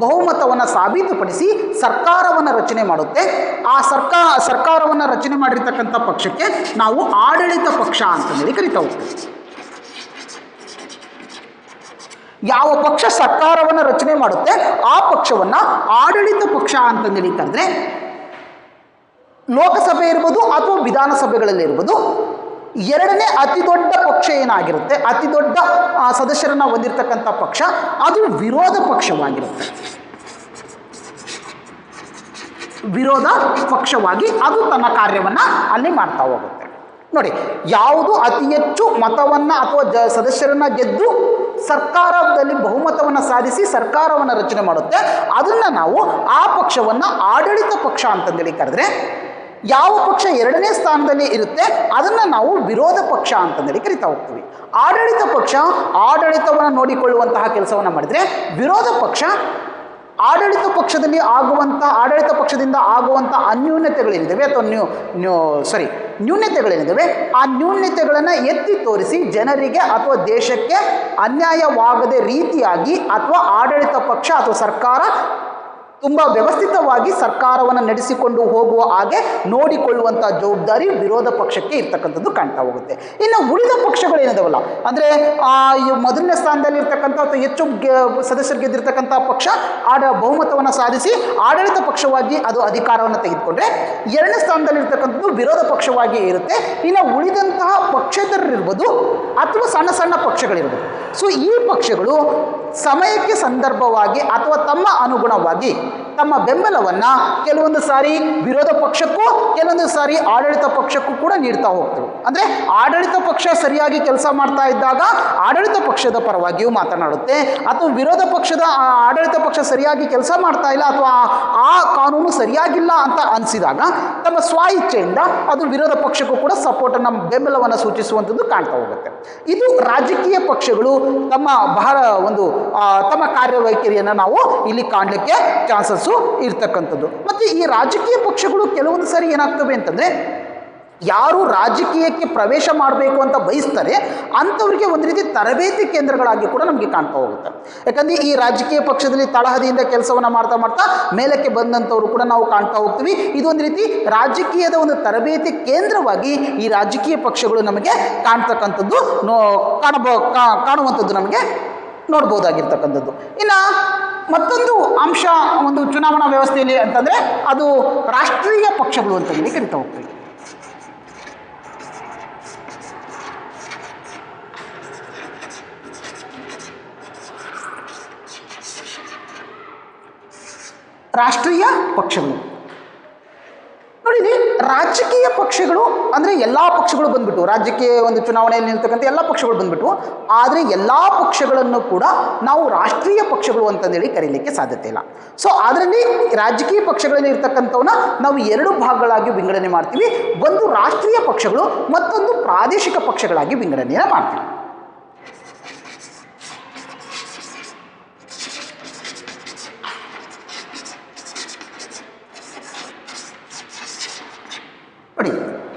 ಬಹುಮತವನ್ನು ಸಾಬೀತುಪಡಿಸಿ ಸರ್ಕಾರವನ್ನು ರಚನೆ ಮಾಡುತ್ತೆ. ಆ ಸರ್ಕಾರವನ್ನು ರಚನೆ ಮಾಡಿರ್ತಕ್ಕಂಥ ಪಕ್ಷಕ್ಕೆ ನಾವು ಆಡಳಿತ ಪಕ್ಷ ಅಂತಂದೇಳಿ ಕರಿತಾ ಹೋಗ್ತೀವಿ. ಯಾವ ಪಕ್ಷ ಸರ್ಕಾರವನ್ನು ರಚನೆ ಮಾಡುತ್ತೆ ಆ ಪಕ್ಷವನ್ನು ಆಡಳಿತ ಪಕ್ಷ ಅಂತಂದೇಳಿ ಕರೆದ್ರೆ, ಲೋಕಸಭೆ ಇರ್ಬೋದು ಅಥವಾ ವಿಧಾನಸಭೆಗಳಲ್ಲಿ ಇರ್ಬೋದು, ಎರಡನೇ ಅತಿ ದೊಡ್ಡ ಪಕ್ಷ ಏನಾಗಿರುತ್ತೆ, ಅತಿ ದೊಡ್ಡ ಸದಸ್ಯರನ್ನು ಹೊಂದಿರತಕ್ಕಂಥ ಪಕ್ಷ ಅದು ವಿರೋಧ ಪಕ್ಷವಾಗಿರುತ್ತೆ. ವಿರೋಧ ಪಕ್ಷವಾಗಿ ಅದು ತನ್ನ ಕಾರ್ಯವನ್ನು ಅಲ್ಲಿ ಮಾಡ್ತಾ ಹೋಗುತ್ತೆ. ನೋಡಿ, ಯಾವುದು ಅತಿ ಹೆಚ್ಚು ಮತವನ್ನು ಅಥವಾ ಸದಸ್ಯರನ್ನು ಗೆದ್ದು ಸರ್ಕಾರದಲ್ಲಿ ಬಹುಮತವನ್ನು ಸಾಧಿಸಿ ಸರ್ಕಾರವನ್ನು ರಚನೆ ಮಾಡುತ್ತೆ, ಅದನ್ನು ನಾವು ಆ ಪಕ್ಷವನ್ನು ಆಡಳಿತ ಪಕ್ಷ ಅಂತಂದೇಳಿ ಕರೆದ್ರೆ, ಯಾವ ಪಕ್ಷ ಎರಡನೇ ಸ್ಥಾನದಲ್ಲಿ ಇರುತ್ತೆ ಅದನ್ನು ನಾವು ವಿರೋಧ ಪಕ್ಷ ಅಂತಂದೇಳಿ ಕರಿತಾ ಹೋಗ್ತೀವಿ. ಆಡಳಿತ ಪಕ್ಷ ಆಡಳಿತವನ್ನು ನೋಡಿಕೊಳ್ಳುವಂತಹ ಕೆಲಸವನ್ನು ಮಾಡಿದರೆ, ವಿರೋಧ ಪಕ್ಷ ಆಡಳಿತ ಪಕ್ಷದಿಂದ ಆಗುವಂಥ ಅನ್ಯೂನ್ಯತೆಗಳೇನಿದ್ದಾವೆ ಅಥವಾ ನ್ಯೂನ್ಯತೆಗಳೇನಿದ್ದಾವೆ ಆ ನ್ಯೂನ್ಯತೆಗಳನ್ನು ಎತ್ತಿ ತೋರಿಸಿ ಜನರಿಗೆ ಅಥವಾ ದೇಶಕ್ಕೆ ಅನ್ಯಾಯವಾಗದೆ ರೀತಿಯಾಗಿ ಅಥವಾ ಆಡಳಿತ ಪಕ್ಷ ಅಥವಾ ಸರ್ಕಾರ ತುಂಬ ವ್ಯವಸ್ಥಿತವಾಗಿ ಸರ್ಕಾರವನ್ನು ನಡೆಸಿಕೊಂಡು ಹೋಗುವ ಹಾಗೆ ನೋಡಿಕೊಳ್ಳುವಂಥ ಜವಾಬ್ದಾರಿ ವಿರೋಧ ಪಕ್ಷಕ್ಕೆ ಇರ್ತಕ್ಕಂಥದ್ದು ಕಾಣ್ತಾ ಹೋಗುತ್ತೆ. ಇನ್ನು ಉಳಿದ ಪಕ್ಷಗಳೇನಿದಾವಲ್ಲ, ಅಂದರೆ ಮೊದಲನೇ ಸ್ಥಾನದಲ್ಲಿ ಇರ್ತಕ್ಕಂಥ ಅಥವಾ ಹೆಚ್ಚು ಸದಸ್ಯರು ಗೆದ್ದಿರ್ತಕ್ಕಂಥ ಪಕ್ಷ ಬಹುಮತವನ್ನು ಸಾಧಿಸಿ ಆಡಳಿತ ಪಕ್ಷವಾಗಿ ಅದು ಅಧಿಕಾರವನ್ನು ತೆಗೆದುಕೊಂಡ್ರೆ, ಎರಡನೇ ಸ್ಥಾನದಲ್ಲಿ ಇರ್ತಕ್ಕಂಥದ್ದು ವಿರೋಧ ಪಕ್ಷವಾಗಿ ಇರುತ್ತೆ. ಇನ್ನು ಉಳಿದಂತಹ ಪಕ್ಷೇತರರಿರ್ಬೋದು ಅಥವಾ ಸಣ್ಣ ಸಣ್ಣ ಪಕ್ಷಗಳಿರ್ಬೋದು. ಸೊ ಈ ಪಕ್ಷಗಳು ಸಮಯಕ್ಕೆ ಸಂದರ್ಭವಾಗಿ ಅಥವಾ ತಮ್ಮ ಅನುಗುಣವಾಗಿ ತಮ್ಮ ಬೆಂಬಲವನ್ನು ಕೆಲವೊಂದು ಸಾರಿ ವಿರೋಧ ಪಕ್ಷಕ್ಕೂ ಕೆಲವೊಂದು ಸಾರಿ ಆಡಳಿತ ಪಕ್ಷಕ್ಕೂ ಕೂಡ ನೀಡ್ತಾ ಹೋಗ್ತವೆ. ಅಂದರೆ ಆಡಳಿತ ಪಕ್ಷ ಸರಿಯಾಗಿ ಕೆಲಸ ಮಾಡ್ತಾ ಇದ್ದಾಗ ಆಡಳಿತ ಪಕ್ಷದ ಪರವಾಗಿಯೂ ಮಾತನಾಡುತ್ತೆ, ಅಥವಾ ವಿರೋಧ ಪಕ್ಷದ ಆಡಳಿತ ಪಕ್ಷ ಸರಿಯಾಗಿ ಕೆಲಸ ಮಾಡ್ತಾ ಇಲ್ಲ ಅಥವಾ ಆ ಕಾನೂನು ಸರಿಯಾಗಿಲ್ಲ ಅಂತ ಅನಿಸಿದಾಗ ತಮ್ಮ ಸ್ವ ಇಚ್ಛೆಯಿಂದ ಅದು ವಿರೋಧ ಪಕ್ಷಕ್ಕೂ ಕೂಡ ಸಪೋರ್ಟನ್ನು ಬೆಂಬಲವನ್ನು ಸೂಚಿಸುವಂಥದ್ದು ಕಾಣ್ತಾ ಹೋಗುತ್ತೆ. ಇದು ರಾಜಕೀಯ ಪಕ್ಷಗಳು ತಮ್ಮ ಕಾರ್ಯವೈಖರಿಯನ್ನು ನಾವು ಇಲ್ಲಿ ಕಾಣಲಿಕ್ಕೆ ಚಾನ್ಸಸ್ಸು ಇರ್ತಕ್ಕಂಥದ್ದು. ಮತ್ತು ಈ ರಾಜಕೀಯ ಪಕ್ಷಗಳು ಕೆಲವೊಂದು ಸಾರಿ ಏನಾಗ್ತವೆ ಅಂತಂದರೆ, ಯಾರು ರಾಜಕೀಯಕ್ಕೆ ಪ್ರವೇಶ ಮಾಡಬೇಕು ಅಂತ ಬಯಸ್ತಾರೆ ಅಂಥವ್ರಿಗೆ ಒಂದು ರೀತಿ ತರಬೇತಿ ಕೇಂದ್ರಗಳಾಗಿ ಕೂಡ ನಮಗೆ ಕಾಣ್ತಾ ಹೋಗುತ್ತೆ. ಯಾಕಂದರೆ ಈ ರಾಜಕೀಯ ಪಕ್ಷದಲ್ಲಿ ತಳಹದಿಯಿಂದ ಕೆಲಸವನ್ನು ಮಾಡ್ತಾ ಮಾಡ್ತಾ ಮೇಲಕ್ಕೆ ಬಂದಂಥವ್ರು ಕೂಡ ನಾವು ಕಾಣ್ತಾ ಹೋಗ್ತೀವಿ. ಇದೊಂದು ರೀತಿ ರಾಜಕೀಯದ ಒಂದು ತರಬೇತಿ ಕೇಂದ್ರವಾಗಿ ಈ ರಾಜಕೀಯ ಪಕ್ಷಗಳು ನಮಗೆ ಕಾಣ್ತಕ್ಕಂಥದ್ದು ಕಾಣುವಂಥದ್ದು ನಮಗೆ ನೋಡ್ಬೋದಾಗಿರ್ತಕ್ಕಂಥದ್ದು. ಇನ್ನು ಮತ್ತೊಂದು ಅಂಶ ಒಂದು ಚುನಾವಣಾ ವ್ಯವಸ್ಥೆಯಲ್ಲಿ ಅಂತಂದರೆ ಅದು ರಾಷ್ಟ್ರೀಯ ಪಕ್ಷಗಳು ಅಂತ ಹೇಳಿ ಕರಿತಾ ಹೋಗ್ತೀವಿ. ರಾಷ್ಟ್ರೀಯ ಪಕ್ಷಗಳು ನೋಡಿರಿ, ರಾಜಕೀಯ ಪಕ್ಷಗಳು ಅಂದರೆ ಎಲ್ಲ ಪಕ್ಷಗಳು ಬಂದ್ಬಿಟ್ಟು ರಾಜ್ಯಕ್ಕೆ ಒಂದು ಚುನಾವಣೆಯಲ್ಲಿ ನಿಲ್ತಕ್ಕಂಥ ಎಲ್ಲ ಪಕ್ಷಗಳು ಬಂದ್ಬಿಟ್ಟು, ಆದರೆ ಎಲ್ಲ ಪಕ್ಷಗಳನ್ನು ಕೂಡ ನಾವು ರಾಷ್ಟ್ರೀಯ ಪಕ್ಷಗಳು ಅಂತಂದೇಳಿ ಕರೀಲಿಕ್ಕೆ ಸಾಧ್ಯತೆ ಇಲ್ಲ. ಸೊ ಅದರಲ್ಲಿ ರಾಜಕೀಯ ಪಕ್ಷಗಳಲ್ಲಿ ಇರ್ತಕ್ಕಂಥವನ್ನ ನಾವು ಎರಡು ಭಾಗಗಳಾಗಿ ವಿಂಗಡಣೆ ಮಾಡ್ತೀವಿ. ಒಂದು ರಾಷ್ಟ್ರೀಯ ಪಕ್ಷಗಳು, ಮತ್ತೊಂದು ಪ್ರಾದೇಶಿಕ ಪಕ್ಷಗಳಾಗಿ ವಿಂಗಡಣೆಯನ್ನು ಮಾಡ್ತೀವಿ. ನೋಡಿ,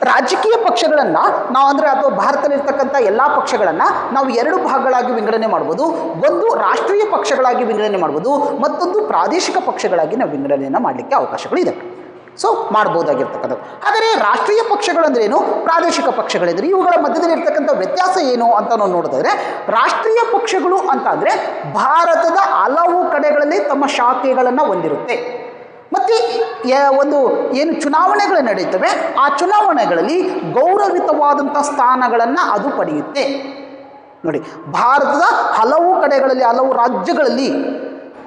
ರಾಜಕೀಯ ಪಕ್ಷಗಳನ್ನು ನಾವು ಅಥವಾ ಭಾರತದಲ್ಲಿರ್ತಕ್ಕಂಥ ಎಲ್ಲ ಪಕ್ಷಗಳನ್ನು ನಾವು ಎರಡು ಭಾಗಗಳಾಗಿ ವಿಂಗಡಣೆ ಮಾಡ್ಬೋದು. ಒಂದು ರಾಷ್ಟ್ರೀಯ ಪಕ್ಷಗಳಾಗಿ ವಿಂಗಡಣೆ ಮಾಡ್ಬೋದು, ಮತ್ತೊಂದು ಪ್ರಾದೇಶಿಕ ಪಕ್ಷಗಳಾಗಿ ನಾವು ವಿಂಗಡಣೆಯನ್ನು ಮಾಡಲಿಕ್ಕೆ ಅವಕಾಶಗಳಿದೆ. ಸೊ ಮಾಡ್ಬೋದಾಗಿರ್ತಕ್ಕಂಥದ್ದು. ಆದರೆ ರಾಷ್ಟ್ರೀಯ ಪಕ್ಷಗಳಂದ್ರೇನು, ಪ್ರಾದೇಶಿಕ ಪಕ್ಷಗಳಿದ್ರೆ ಇವುಗಳ ಮಧ್ಯದಲ್ಲಿ ಇರ್ತಕ್ಕಂಥ ವ್ಯತ್ಯಾಸ ಏನು ಅಂತ ನಾವು ನೋಡಿದ್ರೆ, ರಾಷ್ಟ್ರೀಯ ಪಕ್ಷಗಳು ಅಂತಂದರೆ ಭಾರತದ ಹಲವು ಕಡೆಗಳಲ್ಲಿ ತಮ್ಮ ಶಾಖೆಗಳನ್ನು ಹೊಂದಿರುತ್ತೆ. ಮತ್ತು ಒಂದು ಏನು ಚುನಾವಣೆಗಳು ನಡೀತವೆ ಆ ಚುನಾವಣೆಗಳಲ್ಲಿ ಗೌರವಿತವಾದಂಥ ಸ್ಥಾನಗಳನ್ನು ಅದು ಪಡೆಯುತ್ತೆ. ನೋಡಿ, ಭಾರತದ ಹಲವು ಕಡೆಗಳಲ್ಲಿ ಹಲವು ರಾಜ್ಯಗಳಲ್ಲಿ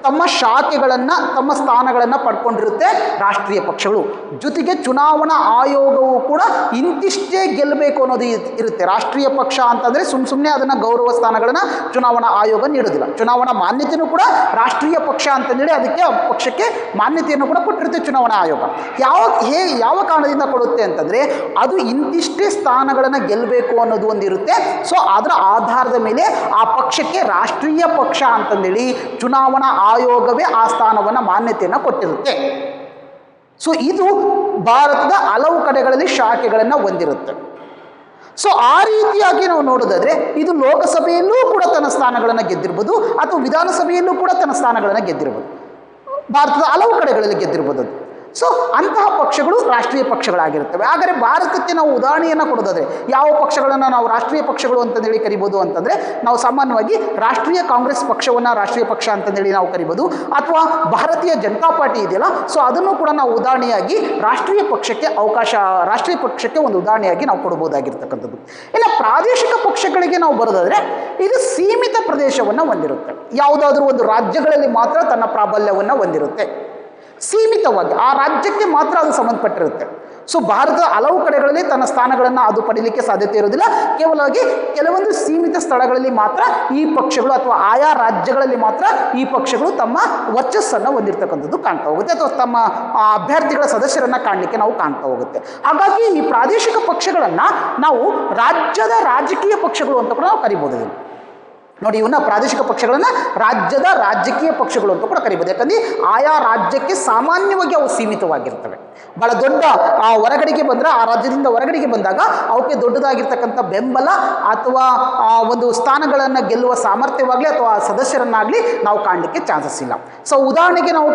ತಮ್ಮ ಶಾಖೆಗಳನ್ನು ತಮ್ಮ ಸ್ಥಾನಗಳನ್ನು ಪಡ್ಕೊಂಡಿರುತ್ತೆ ರಾಷ್ಟ್ರೀಯ ಪಕ್ಷಗಳು. ಜೊತೆಗೆ ಚುನಾವಣಾ ಆಯೋಗವು ಕೂಡ ಇಂತಿಷ್ಟೇ ಗೆಲ್ಲಬೇಕು ಅನ್ನೋದು ಇರುತ್ತೆ. ರಾಷ್ಟ್ರೀಯ ಪಕ್ಷ ಅಂತಂದರೆ ಸುಮ್ಮನೆ ಅದನ್ನು ಗೌರವ ಸ್ಥಾನಗಳನ್ನು ಚುನಾವಣಾ ಆಯೋಗ ನೀಡೋದಿಲ್ಲ. ಚುನಾವಣಾ ಮಾನ್ಯತೆಯೂ ಕೂಡ ರಾಷ್ಟ್ರೀಯ ಪಕ್ಷ ಅಂತಂದೇಳಿ ಅದಕ್ಕೆ ಪಕ್ಷಕ್ಕೆ ಮಾನ್ಯತೆಯನ್ನು ಕೂಡ ಕೊಟ್ಟಿರುತ್ತೆ ಚುನಾವಣಾ ಆಯೋಗ. ಯಾವ ಕಾರಣದಿಂದ ಕೊಡುತ್ತೆ ಅಂತಂದರೆ, ಅದು ಇಂತಿಷ್ಟೇ ಸ್ಥಾನಗಳನ್ನು ಗೆಲ್ಲಬೇಕು ಅನ್ನೋದು ಒಂದಿರುತ್ತೆ. ಸೊ ಅದರ ಆಧಾರದ ಮೇಲೆ ಆ ಪಕ್ಷಕ್ಕೆ ರಾಷ್ಟ್ರೀಯ ಪಕ್ಷ ಅಂತಂದೇಳಿ ಚುನಾವಣಾ ಆಯೋಗವೇ ಆ ಸ್ಥಾನವನ್ನು ಮಾನ್ಯತೆಯನ್ನು ಕೊಟ್ಟಿರುತ್ತೆ. ಸೊ ಇದು ಭಾರತದ ಹಲವು ಕಡೆಗಳಲ್ಲಿ ಶಾಖೆಗಳನ್ನು ಹೊಂದಿರುತ್ತೆ. ಸೊ ಆ ರೀತಿಯಾಗಿ ನಾವು ನೋಡೋದಾದರೆ ಇದು ಲೋಕಸಭೆಯಲ್ಲೂ ಕೂಡ ತನ್ನ ಸ್ಥಾನಗಳನ್ನು ಗೆದ್ದಿರ್ಬೋದು ಅಥವಾ ವಿಧಾನಸಭೆಯಲ್ಲೂ ಕೂಡ ತನ್ನ ಸ್ಥಾನಗಳನ್ನು ಗೆದ್ದಿರ್ಬೋದು. ಭಾರತದ ಹಲವು ಕಡೆಗಳಲ್ಲಿ ಗೆದ್ದಿರ್ಬೋದು. ಸೊ ಅಂತಹ ಪಕ್ಷಗಳು ರಾಷ್ಟ್ರೀಯ ಪಕ್ಷಗಳಾಗಿರುತ್ತವೆ. ಹಾಗಾದರೆ ಭಾರತಕ್ಕೆ ನಾವು ಉದಾಹರಣೆಯನ್ನು ಕೊಡೋದಾದರೆ ಯಾವ ಪಕ್ಷಗಳನ್ನು ನಾವು ರಾಷ್ಟ್ರೀಯ ಪಕ್ಷಗಳು ಅಂತಂದೇಳಿ ಕರಿಬೋದು ಅಂತಂದರೆ, ನಾವು ಸಾಮಾನ್ಯವಾಗಿ ರಾಷ್ಟ್ರೀಯ ಕಾಂಗ್ರೆಸ್ ಪಕ್ಷವನ್ನು ರಾಷ್ಟ್ರೀಯ ಪಕ್ಷ ಅಂತಂದೇಳಿ ನಾವು ಕರಿಬೋದು, ಅಥವಾ ಭಾರತೀಯ ಜನತಾ ಪಾರ್ಟಿ ಇದೆಯಲ್ಲ, ಸೊ ಅದನ್ನು ಕೂಡ ನಾವು ಉದಾಹರಣೆಯಾಗಿ ರಾಷ್ಟ್ರೀಯ ಪಕ್ಷಕ್ಕೆ ಒಂದು ಉದಾಹರಣೆಯಾಗಿ ನಾವು ಕೊಡಬಹುದಾಗಿರ್ತಕ್ಕಂಥದ್ದು. ಇನ್ನು ಪ್ರಾದೇಶಿಕ ಪಕ್ಷಗಳಿಗೆ ನಾವು ಬರೋದಾದರೆ ಇದು ಸೀಮಿತ ಪ್ರದೇಶವನ್ನು ಹೊಂದಿರುತ್ತೆ. ಯಾವುದಾದ್ರೂ ಒಂದು ರಾಜ್ಯಗಳಲ್ಲಿ ಮಾತ್ರ ತನ್ನ ಪ್ರಾಬಲ್ಯವನ್ನು ಹೊಂದಿರುತ್ತೆ. ಸೀಮಿತವಾಗಿ ಆ ರಾಜ್ಯಕ್ಕೆ ಮಾತ್ರ ಅದು ಸಂಬಂಧಪಟ್ಟಿರುತ್ತೆ. ಸೊ ಭಾರತದ ಹಲವು ಕಡೆಗಳಲ್ಲಿ ತನ್ನ ಸ್ಥಾನಗಳನ್ನು ಅದು ಪಡೀಲಿಕ್ಕೆ ಸಾಧ್ಯತೆ ಇರೋದಿಲ್ಲ. ಕೇವಲವಾಗಿ ಕೆಲವೊಂದು ಸೀಮಿತ ಸ್ಥಳಗಳಲ್ಲಿ ಮಾತ್ರ ಈ ಪಕ್ಷಗಳು ಅಥವಾ ಆಯಾ ರಾಜ್ಯಗಳಲ್ಲಿ ಮಾತ್ರ ಈ ಪಕ್ಷಗಳು ತಮ್ಮ ವರ್ಚಸ್ಸನ್ನು ಹೊಂದಿರತಕ್ಕಂಥದ್ದು ಕಾಣ್ತಾ ಹೋಗುತ್ತೆ, ಅಥವಾ ತಮ್ಮ ಅಭ್ಯರ್ಥಿಗಳ ಸದಸ್ಯರನ್ನು ಕಾಣಲಿಕ್ಕೆ ನಾವು ಕಾಣ್ತಾ ಹೋಗುತ್ತೆ. ಹಾಗಾಗಿ ಈ ಪ್ರಾದೇಶಿಕ ಪಕ್ಷಗಳನ್ನು ನಾವು ರಾಜ್ಯದ ರಾಜಕೀಯ ಪಕ್ಷಗಳು ಅಂತ ಕೂಡ ನಾವು ಕರಿಬೋದು. ನೋಡಿ, ಇವನ್ನ ಪ್ರಾದೇಶಿಕ ಪಕ್ಷಗಳನ್ನು ರಾಜ್ಯದ ರಾಜಕೀಯ ಪಕ್ಷಗಳು ಅಂತ ಕೂಡ ಕರಿಬೋದು. ಯಾಕಂದರೆ ಆಯಾ ರಾಜ್ಯಕ್ಕೆ ಸಾಮಾನ್ಯವಾಗಿ ಅವು ಸೀಮಿತವಾಗಿರ್ತವೆ. ಭಾಳ ದೊಡ್ಡ ಹೊರಗಡೆಗೆ ಬಂದರೆ, ಆ ರಾಜ್ಯದಿಂದ ಹೊರಗಡೆಗೆ ಬಂದಾಗ ಅವಕ್ಕೆ ದೊಡ್ಡದಾಗಿರ್ತಕ್ಕಂಥ ಬೆಂಬಲ ಅಥವಾ ಒಂದು ಸ್ಥಾನಗಳನ್ನು ಗೆಲ್ಲುವ ಸಾಮರ್ಥ್ಯವಾಗಲಿ ಅಥವಾ ಸದಸ್ಯರನ್ನಾಗಲಿ ನಾವು ಕಾಣಲಿಕ್ಕೆ ಚಾನ್ಸಸ್ ಇಲ್ಲ. ಸೊ ಉದಾಹರಣೆಗೆ ನಾವು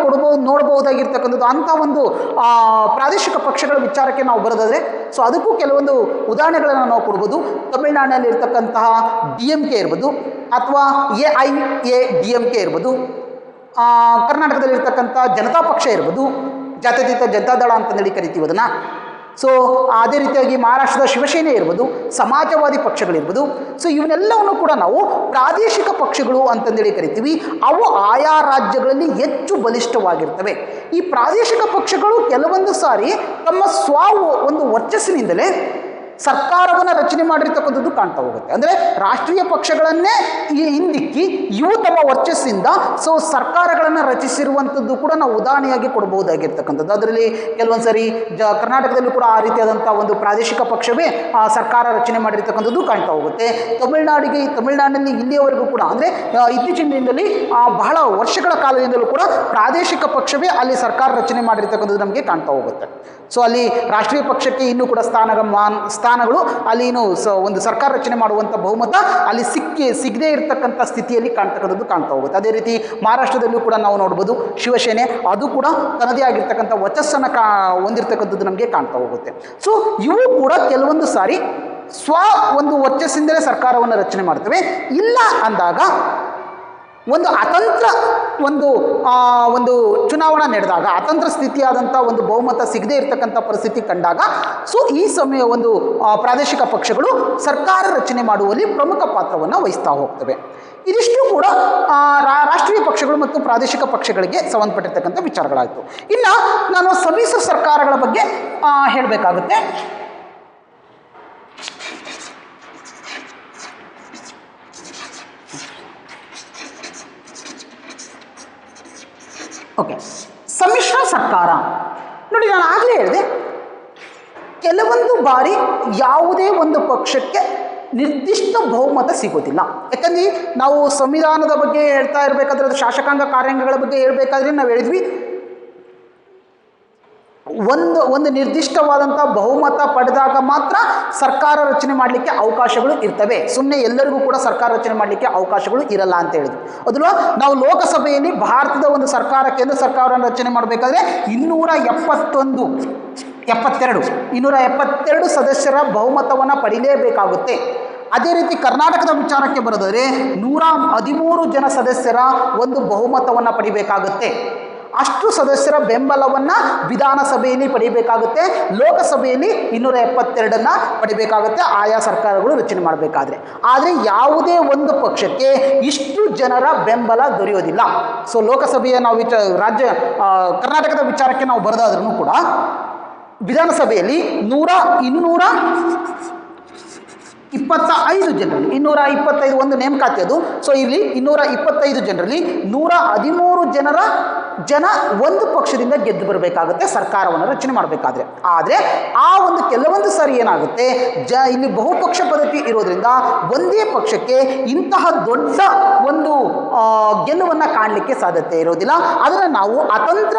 ನೋಡಬಹುದಾಗಿರ್ತಕ್ಕಂಥದ್ದು ಅಂಥ ಒಂದು ಪ್ರಾದೇಶಿಕ ಪಕ್ಷಗಳ ವಿಚಾರಕ್ಕೆ ನಾವು ಬರೋದಾದರೆ, ಸೊ ಅದಕ್ಕೂ ಕೆಲವೊಂದು ಉದಾಹರಣೆಗಳನ್ನು ನಾವು ಕೊಡ್ಬೋದು. ತಮಿಳುನಾಡಿನಲ್ಲಿ ಇರ್ತಕ್ಕಂತಹ DMK ಇರ್ಬೋದು, ಅಥವಾ AIADMK ಇರ್ಬೋದು, ಕರ್ನಾಟಕದಲ್ಲಿರ್ತಕ್ಕಂಥ ಜನತಾ ಪಕ್ಷ ಇರ್ಬೋದು, ಜಾತ್ಯತೀತ ಜನತಾದಳ ಅಂತಂದೇಳಿ ಕರಿತೀವಿ ಅದನ್ನು. ಸೊ ಅದೇ ರೀತಿಯಾಗಿ ಮಹಾರಾಷ್ಟ್ರದ ಶಿವಸೇನೆ ಇರ್ಬೋದು, ಸಮಾಜವಾದಿ ಪಕ್ಷಗಳಿರ್ಬೋದು. ಸೊ ಇವನ್ನೆಲ್ಲವನ್ನು ಕೂಡ ನಾವು ಪ್ರಾದೇಶಿಕ ಪಕ್ಷಗಳು ಅಂತಂದೇಳಿ ಕರಿತೀವಿ. ಅವು ಆಯಾ ರಾಜ್ಯಗಳಲ್ಲಿ ಹೆಚ್ಚು ಬಲಿಷ್ಠವಾಗಿರ್ತವೆ. ಈ ಪ್ರಾದೇಶಿಕ ಪಕ್ಷಗಳು ಕೆಲವೊಂದು ಸಾರಿ ತಮ್ಮ ಒಂದು ವರ್ಚಸ್ಸಿನಿಂದಲೇ ಸರ್ಕಾರವನ್ನು ರಚನೆ ಮಾಡಿರ್ತಕ್ಕಂಥದ್ದು ಕಾಣ್ತಾ ಹೋಗುತ್ತೆ. ಅಂದರೆ ರಾಷ್ಟ್ರೀಯ ಪಕ್ಷಗಳನ್ನೇ ಹಿಂದಿಕ್ಕಿ ಇವು ತಮ್ಮ ವರ್ಚಸ್ಸಿಂದ ಸೊ ಸರ್ಕಾರಗಳನ್ನು ರಚಿಸಿರುವಂಥದ್ದು ಕೂಡ ನಾವು ಉದಾಹರಣೆಯಾಗಿ ಕೊಡಬಹುದಾಗಿರ್ತಕ್ಕಂಥದ್ದು. ಅದರಲ್ಲಿ ಕೆಲವೊಂದು ಸರಿ ಕರ್ನಾಟಕದಲ್ಲೂ ಕೂಡ ಆ ರೀತಿಯಾದಂಥ ಒಂದು ಪ್ರಾದೇಶಿಕ ಪಕ್ಷವೇ ಸರ್ಕಾರ ರಚನೆ ಮಾಡಿರ್ತಕ್ಕಂಥದ್ದು ಕಾಣ್ತಾ ಹೋಗುತ್ತೆ. ತಮಿಳುನಾಡಿನಲ್ಲಿ ಇಲ್ಲಿಯವರೆಗೂ ಕೂಡ ಅಂದರೆ ಇತ್ತೀಚಿನ ದಿನದಲ್ಲಿ ಬಹಳ ವರ್ಷಗಳ ಕಾಲದಿಂದಲೂ ಕೂಡ ಪ್ರಾದೇಶಿಕ ಪಕ್ಷವೇ ಅಲ್ಲಿ ಸರ್ಕಾರ ರಚನೆ ಮಾಡಿರ್ತಕ್ಕಂಥದ್ದು ನಮಗೆ ಕಾಣ್ತಾ ಹೋಗುತ್ತೆ. ಸೊ ಅಲ್ಲಿ ರಾಷ್ಟ್ರೀಯ ಪಕ್ಷಕ್ಕೆ ಇನ್ನೂ ಕೂಡ ಸ್ಥಾನಗಳು ಅಲ್ಲಿ ಒಂದು ಸರ್ಕಾರ ರಚನೆ ಮಾಡುವಂಥ ಬಹುಮತ ಅಲ್ಲಿ ಸಿಗದೇ ಇರತಕ್ಕಂಥ ಸ್ಥಿತಿಯಲ್ಲಿ ಕಾಣ್ತಾ ಹೋಗುತ್ತೆ. ಅದೇ ರೀತಿ ಮಹಾರಾಷ್ಟ್ರದಲ್ಲೂ ಕೂಡ ನಾವು ನೋಡ್ಬೋದು, ಶಿವಸೇನೆ ಅದು ಕೂಡ ತನ್ನದೇ ಆಗಿರ್ತಕ್ಕಂಥ ವರ್ಚಸ್ಸನ್ನು ಹೊಂದಿರತಕ್ಕಂಥದ್ದು ನಮಗೆ ಕಾಣ್ತಾ ಹೋಗುತ್ತೆ. ಸೊ ಇವು ಕೂಡ ಕೆಲವೊಂದು ಸಾರಿ ಒಂದು ವರ್ಚಸ್ಸಿಂದಲೇ ಸರ್ಕಾರವನ್ನು ರಚನೆ ಮಾಡ್ತವೆ. ಇಲ್ಲ ಅಂದಾಗ ಒಂದು ಅತಂತ್ರ ಒಂದು ಚುನಾವಣಾ ನಡೆದಾಗ ಅತಂತ್ರ ಸ್ಥಿತಿಯಾದಂಥ ಒಂದು ಬಹುಮತ ಸಿಗದೇ ಇರತಕ್ಕಂಥ ಪರಿಸ್ಥಿತಿ ಕಂಡಾಗ ಸೊ ಈ ಒಂದು ಪ್ರಾದೇಶಿಕ ಪಕ್ಷಗಳು ಸರ್ಕಾರ ರಚನೆ ಮಾಡುವಲ್ಲಿ ಪ್ರಮುಖ ಪಾತ್ರವನ್ನು ವಹಿಸ್ತಾ ಹೋಗ್ತವೆ. ಇದಿಷ್ಟು ಕೂಡ ರಾಷ್ಟ್ರೀಯ ಪಕ್ಷಗಳು ಮತ್ತು ಪ್ರಾದೇಶಿಕ ಪಕ್ಷಗಳಿಗೆ ಸಂಬಂಧಪಟ್ಟಿರ್ತಕ್ಕಂಥ ವಿಚಾರಗಳಾಯಿತು. ಇನ್ನು ನಾನು ಸಮ್ಮಿಶ್ರ ಸರ್ಕಾರಗಳ ಬಗ್ಗೆ ಹೇಳಬೇಕಾಗುತ್ತೆ. ಓಕೆ, ಸಮ್ಮಿಶ್ರ ಸರ್ಕಾರ ನೋಡಿ, ನಾನು ಆಗಲೇ ಹೇಳಿದೆ, ಕೆಲವೊಂದು ಬಾರಿ ಯಾವುದೇ ಒಂದು ಪಕ್ಷಕ್ಕೆ ನಿರ್ದಿಷ್ಟ ಬಹುಮತ ಸಿಗೋದಿಲ್ಲ. ಯಾಕಂದರೆ ನಾವು ಸಂವಿಧಾನದ ಬಗ್ಗೆ ಹೇಳ್ತಾ ಇರಬೇಕಾದ್ರೆ, ಅದು ಶಾಸಕಾಂಗ ಕಾರ್ಯಾಂಗಗಳ ಬಗ್ಗೆ ಹೇಳಬೇಕಾದ್ರೆ ನಾವು ಹೇಳಿದ್ವಿ, ಒಂದು ನಿರ್ದಿಷ್ಟವಾದಂಥ ಬಹುಮತ ಪಡೆದಾಗ ಮಾತ್ರ ಸರ್ಕಾರ ರಚನೆ ಮಾಡಲಿಕ್ಕೆ ಅವಕಾಶಗಳು ಇರ್ತವೆ. ಸುಮ್ಮನೆ ಎಲ್ಲರಿಗೂ ಕೂಡ ಸರ್ಕಾರ ರಚನೆ ಮಾಡಲಿಕ್ಕೆ ಅವಕಾಶಗಳು ಇರಲ್ಲ ಅಂತ ಹೇಳಿದ್ವಿ. ಅದಲ್ಲ, ನಾವು ಲೋಕಸಭೆಯಲ್ಲಿ ಭಾರತದ ಒಂದು ಸರ್ಕಾರ, ಕೇಂದ್ರ ಸರ್ಕಾರವನ್ನು ರಚನೆ ಮಾಡಬೇಕಾದ್ರೆ 272 ಸದಸ್ಯರ ಬಹುಮತವನ್ನು ಪಡೀಲೇಬೇಕಾಗುತ್ತೆ. ಅದೇ ರೀತಿ ಕರ್ನಾಟಕದ ವಿಚಾರಕ್ಕೆ ಬರೋದಾದರೆ 113 ಜನ ಸದಸ್ಯರ ಒಂದು ಬಹುಮತವನ್ನು ಪಡಿಬೇಕಾಗುತ್ತೆ. ಅಷ್ಟು ಸದಸ್ಯರ ಬೆಂಬಲವನ್ನು ವಿಧಾನಸಭೆಯಲ್ಲಿ ಪಡಿಬೇಕಾಗುತ್ತೆ. ಲೋಕಸಭೆಯಲ್ಲಿ 272 ಪಡಿಬೇಕಾಗುತ್ತೆ ಆಯಾ ಸರ್ಕಾರಗಳು ರಚನೆ ಮಾಡಬೇಕಾದ್ರೆ. ಆದರೆ ಯಾವುದೇ ಒಂದು ಪಕ್ಷಕ್ಕೆ ಇಷ್ಟು ಜನರ ಬೆಂಬಲ ದೊರೆಯೋದಿಲ್ಲ. ಸೊ ಲೋಕಸಭೆಯ ನಾವು ಕರ್ನಾಟಕದ ವಿಚಾರಕ್ಕೆ ನಾವು ಬರೋದಾದ್ರೂ ಕೂಡ ವಿಧಾನಸಭೆಯಲ್ಲಿ 225 ಜನರಲ್ಲಿ 225 ಒಂದು ನೇಮಕಾತಿ ಅದು. ಸೊ ಇಲ್ಲಿ 225 ಜನರಲ್ಲಿ 113 ಜನ ಒಂದು ಪಕ್ಷದಿಂದ ಗೆದ್ದು ಬರಬೇಕಾಗುತ್ತೆ ಸರ್ಕಾರವನ್ನು ರಚನೆ ಮಾಡಬೇಕಾದ್ರೆ. ಆದರೆ ಆ ಒಂದು ಕೆಲವೊಂದು ಸಾರಿ ಏನಾಗುತ್ತೆ, ಇಲ್ಲಿ ಬಹುಪಕ್ಷ ಪದ್ಧತಿ ಇರೋದ್ರಿಂದ ಒಂದೇ ಪಕ್ಷಕ್ಕೆ ಇಂತಹ ದೊಡ್ಡ ಒಂದು ಗೆಲುವನ್ನು ಕಾಣಲಿಕ್ಕೆ ಸಾಧ್ಯತೆ ಇರೋದಿಲ್ಲ. ಅದನ್ನು ನಾವು ಅತಂತ್ರ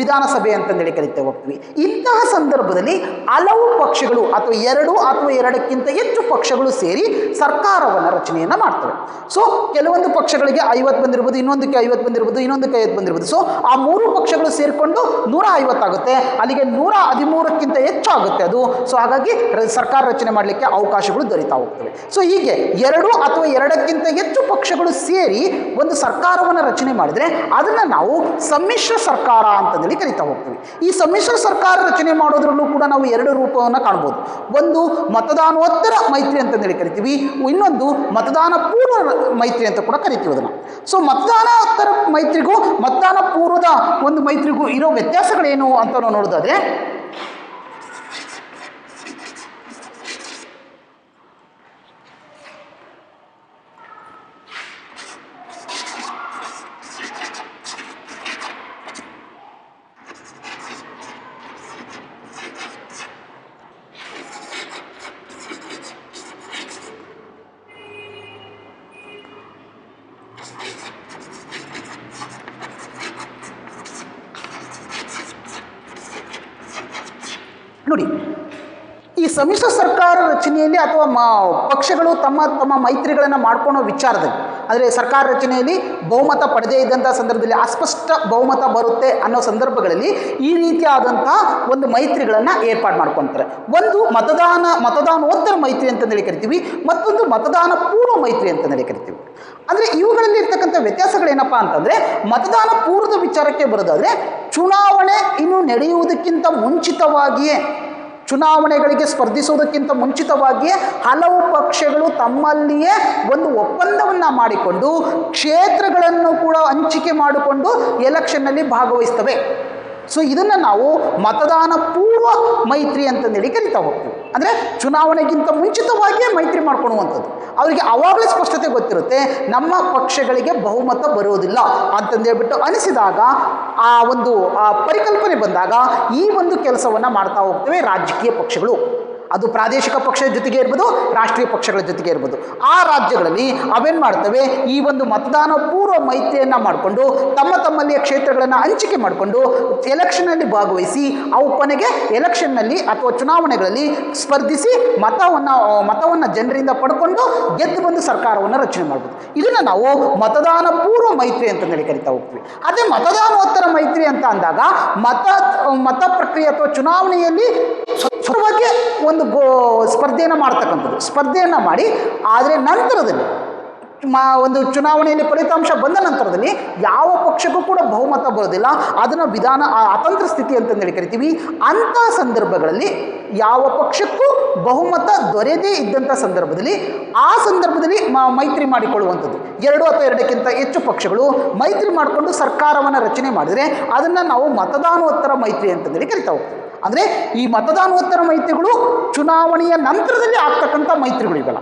ವಿಧಾನಸಭೆ ಅಂತಂದೇಳಿ ಕರಿತಾ ಹೋಗ್ತೀವಿ. ಇಂತಹ ಸಂದರ್ಭದಲ್ಲಿ ಹಲವು ಪಕ್ಷಗಳು ಅಥವಾ 2 ಅಥವಾ 2ಕ್ಕಿಂತ ಹೆಚ್ಚು ಪಕ್ಷಗಳು ಸೇರಿ ಸರ್ಕಾರವನ್ನು ರಚನೆಯನ್ನು ಮಾಡ್ತವೆ. ಸೊ ಕೆಲವೊಂದು ಪಕ್ಷಗಳಿಗೆ 50 ಬಂದಿರ್ಬೋದು, ಇನ್ನೊಂದಕ್ಕೆ 50 ಬಂದಿರ್ಬೋದು, ಇನ್ನೊಂದು ಕೈ ಎತ್ತು ಬಂದಿರ್ಬೋದು. ಸೊ ಆ ಮೂರು ಪಕ್ಷಗಳು ಸೇರಿಕೊಂಡು 150 ಆಗುತ್ತೆ. ಅಲ್ಲಿಗೆ 113ಕ್ಕಿಂತ ಹೆಚ್ಚು ಆಗುತ್ತೆ ಅದು. ಸೊ ಹಾಗಾಗಿ ಸರ್ಕಾರ ರಚನೆ ಮಾಡಲಿಕ್ಕೆ ಅವಕಾಶಗಳು ದೊರೀತಾ ಹೋಗ್ತವೆ. ಸೊ ಹೀಗೆ 2 ಅಥವಾ 2ಕ್ಕಿಂತ ಹೆಚ್ಚು ಪಕ್ಷಗಳು ಸೇರಿ ಒಂದು ಸರ್ಕಾರವನ್ನು ರಚನೆ ಮಾಡಿದರೆ ಅದನ್ನು ನಾವು ಸಮ್ಮಿಶ್ರ ಸರ್ಕಾರ ಅಂತಂದೇಳಿ ಕರಿತಾ ಹೋಗ್ತೀವಿ. ಈ ಸಮ್ಮಿಶ್ರ ಸರ್ಕಾರ ರಚನೆ ಮಾಡೋದ್ರಲ್ಲೂ ಕೂಡ ನಾವು 2 ರೂಪವನ್ನು ಕಾಣ್ಬೋದು. ಒಂದು ಮತದಾನೋತ್ತರ ಮೈತ್ರಿ ಅಂತಂದೇಳಿ ಕರಿತೀವಿ, ಇನ್ನೊಂದು ಮತದಾನ ಪೂರ್ವ ಮೈತ್ರಿ ಅಂತ ಕೂಡ ಕರಿತೀವಿ ಅದನ್ನು. ಸೊ ಮತದಾನೋತ್ತರ ಮೈತ್ರಿಗೂ ಮತದಾನ ಪೂರ್ವದ ಒಂದು ಮೈತ್ರಿಗೂ ಇರೋ ವ್ಯತ್ಯಾಸಗಳೇನು ಅಂತ ನಾವು ನೋಡೋದಾದ್ರೆ, ನೋಡಿ, ಈ ಸಮ್ಮಿಶ್ರ ಸರ್ಕಾರ ರಚನೆಯಲ್ಲಿ ಅಥವಾ ಪಕ್ಷಗಳು ತಮ್ಮ ತಮ್ಮ ಮೈತ್ರಿಗಳನ್ನು ಮಾಡ್ಕೊಳ್ಳೋ ವಿಚಾರದಲ್ಲಿ, ಅಂದರೆ ಸರ್ಕಾರ ರಚನೆಯಲ್ಲಿ ಬಹುಮತ ಪಡೆದೇ ಇದ್ದಂಥ ಸಂದರ್ಭದಲ್ಲಿ ಅಸ್ಪಷ್ಟ ಬಹುಮತ ಬರುತ್ತೆ ಅನ್ನೋ ಸಂದರ್ಭಗಳಲ್ಲಿ ಈ ರೀತಿಯಾದಂತಹ ಒಂದು ಮೈತ್ರಿಗಳನ್ನು ಏರ್ಪಾಡು ಮಾಡ್ಕೊತಾರೆ. ಒಂದು ಮತದಾನೋತ್ತರ ಮೈತ್ರಿ ಅಂತಂದೇಳಿ ಕರಿತೀವಿ, ಮತ್ತೊಂದು ಮತದಾನ ಪೂರ್ವ ಮೈತ್ರಿ ಅಂತಂದೇಳಿ ಕರಿತೀವಿ. ಅಂದರೆ ಇವುಗಳಲ್ಲಿ ಇರ್ತಕ್ಕಂಥ ವ್ಯತ್ಯಾಸಗಳೇನಪ್ಪ ಅಂತಂದರೆ, ಮತದಾನ ಪೂರ್ವದ ವಿಚಾರಕ್ಕೆ ಬರೋದಾದರೆ ಚುನಾವಣೆ ಇನ್ನು ನಡೆಯುವುದಕ್ಕಿಂತ ಮುಂಚಿತವಾಗಿಯೇ, ಚುನಾವಣೆಗಳಿಗೆ ಸ್ಪರ್ಧಿಸುವುದಕ್ಕಿಂತ ಮುಂಚಿತವಾಗಿಯೇ ಹಲವು ಪಕ್ಷಗಳು ತಮ್ಮಲ್ಲಿಯೇ ಒಂದು ಒಪ್ಪಂದವನ್ನು ಮಾಡಿಕೊಂಡು ಕ್ಷೇತ್ರಗಳನ್ನು ಕೂಡ ಹಂಚಿಕೆ ಮಾಡಿಕೊಂಡು ಎಲೆಕ್ಷನ್ನಲ್ಲಿ ಭಾಗವಹಿಸ್ತವೆ. ಸೊ ಇದನ್ನು ನಾವು ಮತದಾನ ಪೂರ್ವ ಮೈತ್ರಿ ಅಂತಂದೇಳಿ ಕರಿತಾ ಹೋಗ್ತೀವಿ. ಅಂದರೆ ಚುನಾವಣೆಗಿಂತ ಮುಂಚಿತವಾಗಿಯೇ ಮೈತ್ರಿ ಮಾಡ್ಕೊಳ್ಳುವಂಥದ್ದು. ಅವರಿಗೆ ಆವಾಗಲೇ ಸ್ಪಷ್ಟತೆ ಗೊತ್ತಿರುತ್ತೆ, ನಮ್ಮ ಪಕ್ಷಗಳಿಗೆ ಬಹುಮತ ಬರೋದಿಲ್ಲ ಅಂತಂದೇಳ್ಬಿಟ್ಟು ಅನಿಸಿದಾಗ, ಆ ಒಂದು ಪರಿಕಲ್ಪನೆ ಬಂದಾಗ ಈ ಒಂದು ಕೆಲಸವನ್ನು ಮಾಡ್ತಾ ಹೋಗ್ತೇವೆ ರಾಜಕೀಯ ಪಕ್ಷಗಳು. ಅದು ಪ್ರಾದೇಶಿಕ ಪಕ್ಷದ ಜೊತೆಗೆ ಇರ್ಬೋದು, ರಾಷ್ಟ್ರೀಯ ಪಕ್ಷಗಳ ಜೊತೆಗೆ ಇರ್ಬೋದು. ಆ ರಾಜ್ಯಗಳಲ್ಲಿ ಅವೇನು ಮಾಡ್ತವೆ, ಈ ಒಂದು ಮತದಾನ ಪೂರ್ವ ಮೈತ್ರಿಯನ್ನು ಮಾಡಿಕೊಂಡು ತಮ್ಮಲ್ಲಿಯ ಕ್ಷೇತ್ರಗಳನ್ನು ಹಂಚಿಕೆ ಮಾಡಿಕೊಂಡು ಎಲೆಕ್ಷನ್ನಲ್ಲಿ ಭಾಗವಹಿಸಿ ಅವು ಕೊನೆಗೆ ಎಲೆಕ್ಷನ್ನಲ್ಲಿ ಅಥವಾ ಚುನಾವಣೆಗಳಲ್ಲಿ ಸ್ಪರ್ಧಿಸಿ ಮತವನ್ನು ಜನರಿಂದ ಪಡ್ಕೊಂಡು ಗೆದ್ದು ಬಂದು ಸರ್ಕಾರವನ್ನು ರಚನೆ ಮಾಡ್ಬೋದು. ಇದನ್ನು ನಾವು ಮತದಾನ ಪೂರ್ವ ಮೈತ್ರಿ ಅಂತಂದೇಳಿ ಕರಿತಾ ಹೋಗ್ತೀವಿ. ಅದೇ ಮತದಾನೋತ್ತರ ಮೈತ್ರಿ ಅಂತ ಅಂದಾಗ ಮತ ಪ್ರಕ್ರಿಯೆ ಅಥವಾ ಚುನಾವಣೆಯಲ್ಲಿ ಸ್ವತಃವಾಗಿ ಒಂದು ಸ್ಪರ್ಧೆಯನ್ನು ಮಾಡ್ತಕ್ಕಂಥದ್ದು, ಸ್ಪರ್ಧೆಯನ್ನು ಮಾಡಿ ಆದರೆ ನಂತರದಲ್ಲಿ ಒಂದು ಚುನಾವಣೆಯಲ್ಲಿ ಫಲಿತಾಂಶ ಬಂದ ನಂತರದಲ್ಲಿ ಯಾವ ಪಕ್ಷಕ್ಕೂ ಕೂಡ ಬಹುಮತ ಬರೋದಿಲ್ಲ, ಅದನ್ನು ಅತಂತ್ರ ಸ್ಥಿತಿ ಅಂತಂದೇಳಿ ಕರಿತೀವಿ. ಅಂಥ ಸಂದರ್ಭಗಳಲ್ಲಿ ಯಾವ ಪಕ್ಷಕ್ಕೂ ಬಹುಮತ ದೊರೆಯದೇ ಇದ್ದಂಥ ಸಂದರ್ಭದಲ್ಲಿ ಆ ಸಂದರ್ಭದಲ್ಲಿ ಮೈತ್ರಿ ಮಾಡಿಕೊಳ್ಳುವಂಥದ್ದು. 2 ಅಥವಾ 2ಕ್ಕಿಂತ ಹೆಚ್ಚು ಪಕ್ಷಗಳು ಮೈತ್ರಿ ಮಾಡಿಕೊಂಡು ಸರ್ಕಾರವನ್ನು ರಚನೆ ಮಾಡಿದರೆ ಅದನ್ನು ನಾವು ಮತದಾನೋತ್ತರ ಮೈತ್ರಿ ಅಂತಂದೇಳಿ ಕರಿತಾ ಹೋಗ್ತೀವಿ. ಅಂದರೆ ಈ ಮತದಾನೋತ್ತರ ಮೈತ್ರಿಗಳು ಚುನಾವಣೆಯ ನಂತರದಲ್ಲಿ ಆಗ್ತಕ್ಕಂಥ ಮೈತ್ರಿಗಳು ಇವೆಲ್ಲ.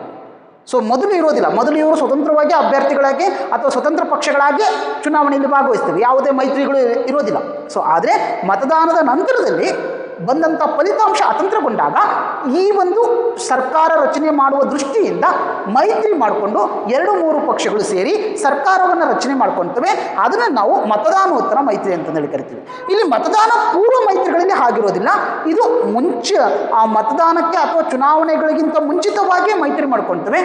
ಸೊ ಮೊದಲು ಇರೋದಿಲ್ಲ, ಮೊದಲು ಇವರು ಸ್ವತಂತ್ರವಾಗಿ ಅಭ್ಯರ್ಥಿಗಳಾಗಿ ಅಥವಾ ಸ್ವತಂತ್ರ ಪಕ್ಷಗಳಾಗಿ ಚುನಾವಣೆಯಲ್ಲಿ ಭಾಗವಹಿಸ್ತೀವಿ, ಯಾವುದೇ ಮೈತ್ರಿಗಳು ಇರೋದಿಲ್ಲ. ಸೊ ಆದರೆ ಮತದಾನದ ನಂತರದಲ್ಲಿ ಬಂದಂಥ ಫಲಿತಾಂಶ ಅತಂತ್ರಗೊಂಡಾಗ ಈ ಒಂದು ಸರ್ಕಾರ ರಚನೆ ಮಾಡುವ ದೃಷ್ಟಿಯಿಂದ ಮೈತ್ರಿ ಮಾಡಿಕೊಂಡು 2-3 ಪಕ್ಷಗಳು ಸೇರಿ ಸರ್ಕಾರವನ್ನು ರಚನೆ ಮಾಡ್ಕೊಳ್ತವೆ. ಅದನ್ನು ನಾವು ಮತದಾನೋತ್ತರ ಮೈತ್ರಿ ಅಂತಂದೇಳಿ ಕರಿತೀವಿ. ಇಲ್ಲಿ ಮತದಾನ ಪೂರ್ವ ಮೈತ್ರಿಗಳಲ್ಲಿ ಹಾಗಿರೋದಿಲ್ಲ, ಇದು ಆ ಮತದಾನಕ್ಕೆ ಅಥವಾ ಚುನಾವಣೆಗಳಿಗಿಂತ ಮುಂಚಿತವಾಗಿಯೇ ಮೈತ್ರಿ ಮಾಡ್ಕೊಳ್ತವೆ.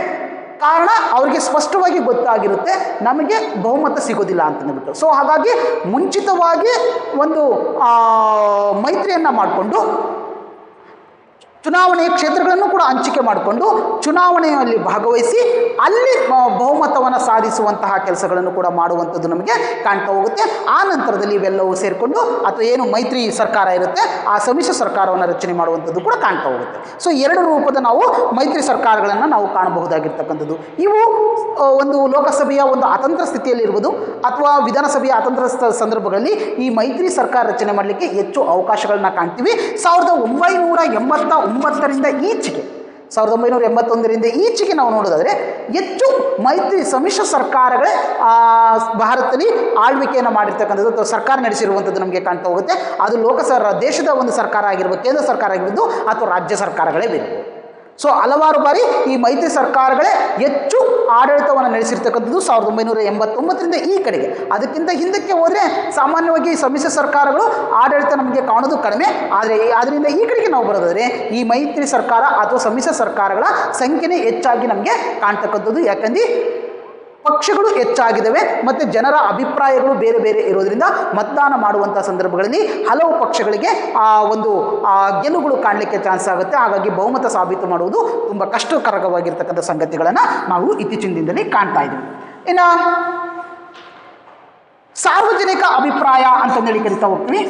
ಕಾರಣ ಅವರಿಗೆ ಸ್ಪಷ್ಟವಾಗಿ ಗೊತ್ತಾಗಿರುತ್ತೆ ನಮಗೆ ಬಹುಮತ ಸಿಗೋದಿಲ್ಲ ಅಂತಂದ್ಬಿಟ್ಟು. ಸೊ ಹಾಗಾಗಿ ಮುಂಚಿತವಾಗಿ ಒಂದು ಮೈತ್ರಿಯನ್ನು ಮಾಡಿಕೊಂಡು ಚುನಾವಣೆಯ ಕ್ಷೇತ್ರಗಳನ್ನು ಕೂಡ ಹಂಚಿಕೆ ಮಾಡಿಕೊಂಡು ಚುನಾವಣೆಯಲ್ಲಿ ಭಾಗವಹಿಸಿ ಅಲ್ಲಿ ಬಹುಮತವನ್ನು ಸಾಧಿಸುವಂತಹ ಕೆಲಸಗಳನ್ನು ಕೂಡ ಮಾಡುವಂಥದ್ದು ನಮಗೆ ಕಾಣ್ತಾ ಹೋಗುತ್ತೆ. ಆ ನಂತರದಲ್ಲಿ ಇವೆಲ್ಲವೂ ಸೇರಿಕೊಂಡು ಅಥವಾ ಏನು ಮೈತ್ರಿ ಸರ್ಕಾರ ಇರುತ್ತೆ ಆ ಸಮ್ಮಿಶ್ರ ಸರ್ಕಾರವನ್ನು ರಚನೆ ಮಾಡುವಂಥದ್ದು ಕೂಡ ಕಾಣ್ತಾ ಹೋಗುತ್ತೆ. ಸೊ 2 ರೂಪದ ನಾವು ಮೈತ್ರಿ ಸರ್ಕಾರಗಳನ್ನು ನಾವು ಕಾಣಬಹುದಾಗಿರ್ತಕ್ಕಂಥದ್ದು. ಇವು ಒಂದು ಲೋಕಸಭೆಯ ಒಂದು ಅತಂತ್ರ ಸ್ಥಿತಿಯಲ್ಲಿ ಇರ್ಬೋದು ಅಥವಾ ವಿಧಾನಸಭೆಯ ಅತಂತ್ರ ಸಂದರ್ಭಗಳಲ್ಲಿ ಈ ಮೈತ್ರಿ ಸರ್ಕಾರ ರಚನೆ ಮಾಡಲಿಕ್ಕೆ ಹೆಚ್ಚು ಅವಕಾಶಗಳನ್ನ ಕಾಣ್ತೀವಿ. 1989ರಿಂದ ಈಚೆಗೆ 1981ರಿಂದ ಈಚೆಗೆ ನಾವು ನೋಡೋದಾದರೆ ಹೆಚ್ಚು ಮೈತ್ರಿ ಸಮ್ಮಿಶ್ರ ಸರ್ಕಾರಗಳೇ ಭಾರತದಲ್ಲಿ ಆಳ್ವಿಕೆಯನ್ನು ಮಾಡಿರ್ತಕ್ಕಂಥದ್ದು ಅಥವಾ ಸರ್ಕಾರ ನಡೆಸಿರುವಂಥದ್ದು ನಮಗೆ ಕಾಣ್ತಾ ಹೋಗುತ್ತೆ. ಅದು ದೇಶದ ಒಂದು ಸರ್ಕಾರ ಆಗಿರ್ಬೋದು, ಕೇಂದ್ರ ಸರ್ಕಾರ ಆಗಿರ್ಬೋದು ಅಥವಾ ರಾಜ್ಯ ಸರ್ಕಾರಗಳೇ ಬೇರೆ. ಸೊ ಹಲವಾರು ಬಾರಿ ಈ ಮೈತ್ರಿ ಸರ್ಕಾರಗಳೇ ಹೆಚ್ಚು ಆಡಳಿತವನ್ನು ನಡೆಸಿರ್ತಕ್ಕಂಥದ್ದು 1989ರಿಂದ ಈ ಕಡೆಗೆ. ಅದಕ್ಕಿಂತ ಹಿಂದಕ್ಕೆ ಹೋದರೆ ಸಾಮಾನ್ಯವಾಗಿ ಸಮ್ಮಿಶ್ರ ಸರ್ಕಾರಗಳು ಆಡಳಿತ ನಮಗೆ ಕಾಣೋದು ಕಡಿಮೆ. ಆದರೆ ಅದರಿಂದ ಈ ಕಡೆಗೆ ನಾವು ಬರೋದಾದರೆ ಈ ಮೈತ್ರಿ ಸರ್ಕಾರ ಅಥವಾ ಸಮ್ಮಿಶ್ರ ಸರ್ಕಾರಗಳ ಸಂಖ್ಯೆನೇ ಹೆಚ್ಚಾಗಿ ನಮಗೆ ಕಾಣ್ತಕ್ಕಂಥದ್ದು. ಯಾಕಂದ್ರೆ ಪಕ್ಷಗಳು ಹೆಚ್ಚಾಗಿದ್ದಾವೆ ಮತ್ತು ಜನರ ಅಭಿಪ್ರಾಯಗಳು ಬೇರೆ ಬೇರೆ ಇರೋದ್ರಿಂದ ಮತದಾನ ಮಾಡುವಂಥ ಸಂದರ್ಭಗಳಲ್ಲಿ ಹಲವು ಪಕ್ಷಗಳಿಗೆ ಒಂದು ಗೆಲುವುಗಳು ಕಾಣಲಿಕ್ಕೆ ಚಾನ್ಸ್ ಆಗುತ್ತೆ. ಹಾಗಾಗಿ ಬಹುಮತ ಸಾಬೀತು ಮಾಡುವುದು ತುಂಬ ಕಷ್ಟಕರವಾಗಿರ್ತಕ್ಕಂಥ ಸಂಗತಿಗಳನ್ನು ನಾವು ಇತ್ತೀಚಿನ ದಿನದಲ್ಲಿ ಕಾಣ್ತಾ ಇದ್ದೀವಿ. ಇನ್ನು ಸಾರ್ವಜನಿಕ ಅಭಿಪ್ರಾಯ ಅಂತಂದೇಳಿ ಕರಿತಾ ಹೋಗ್ತೀವಿ.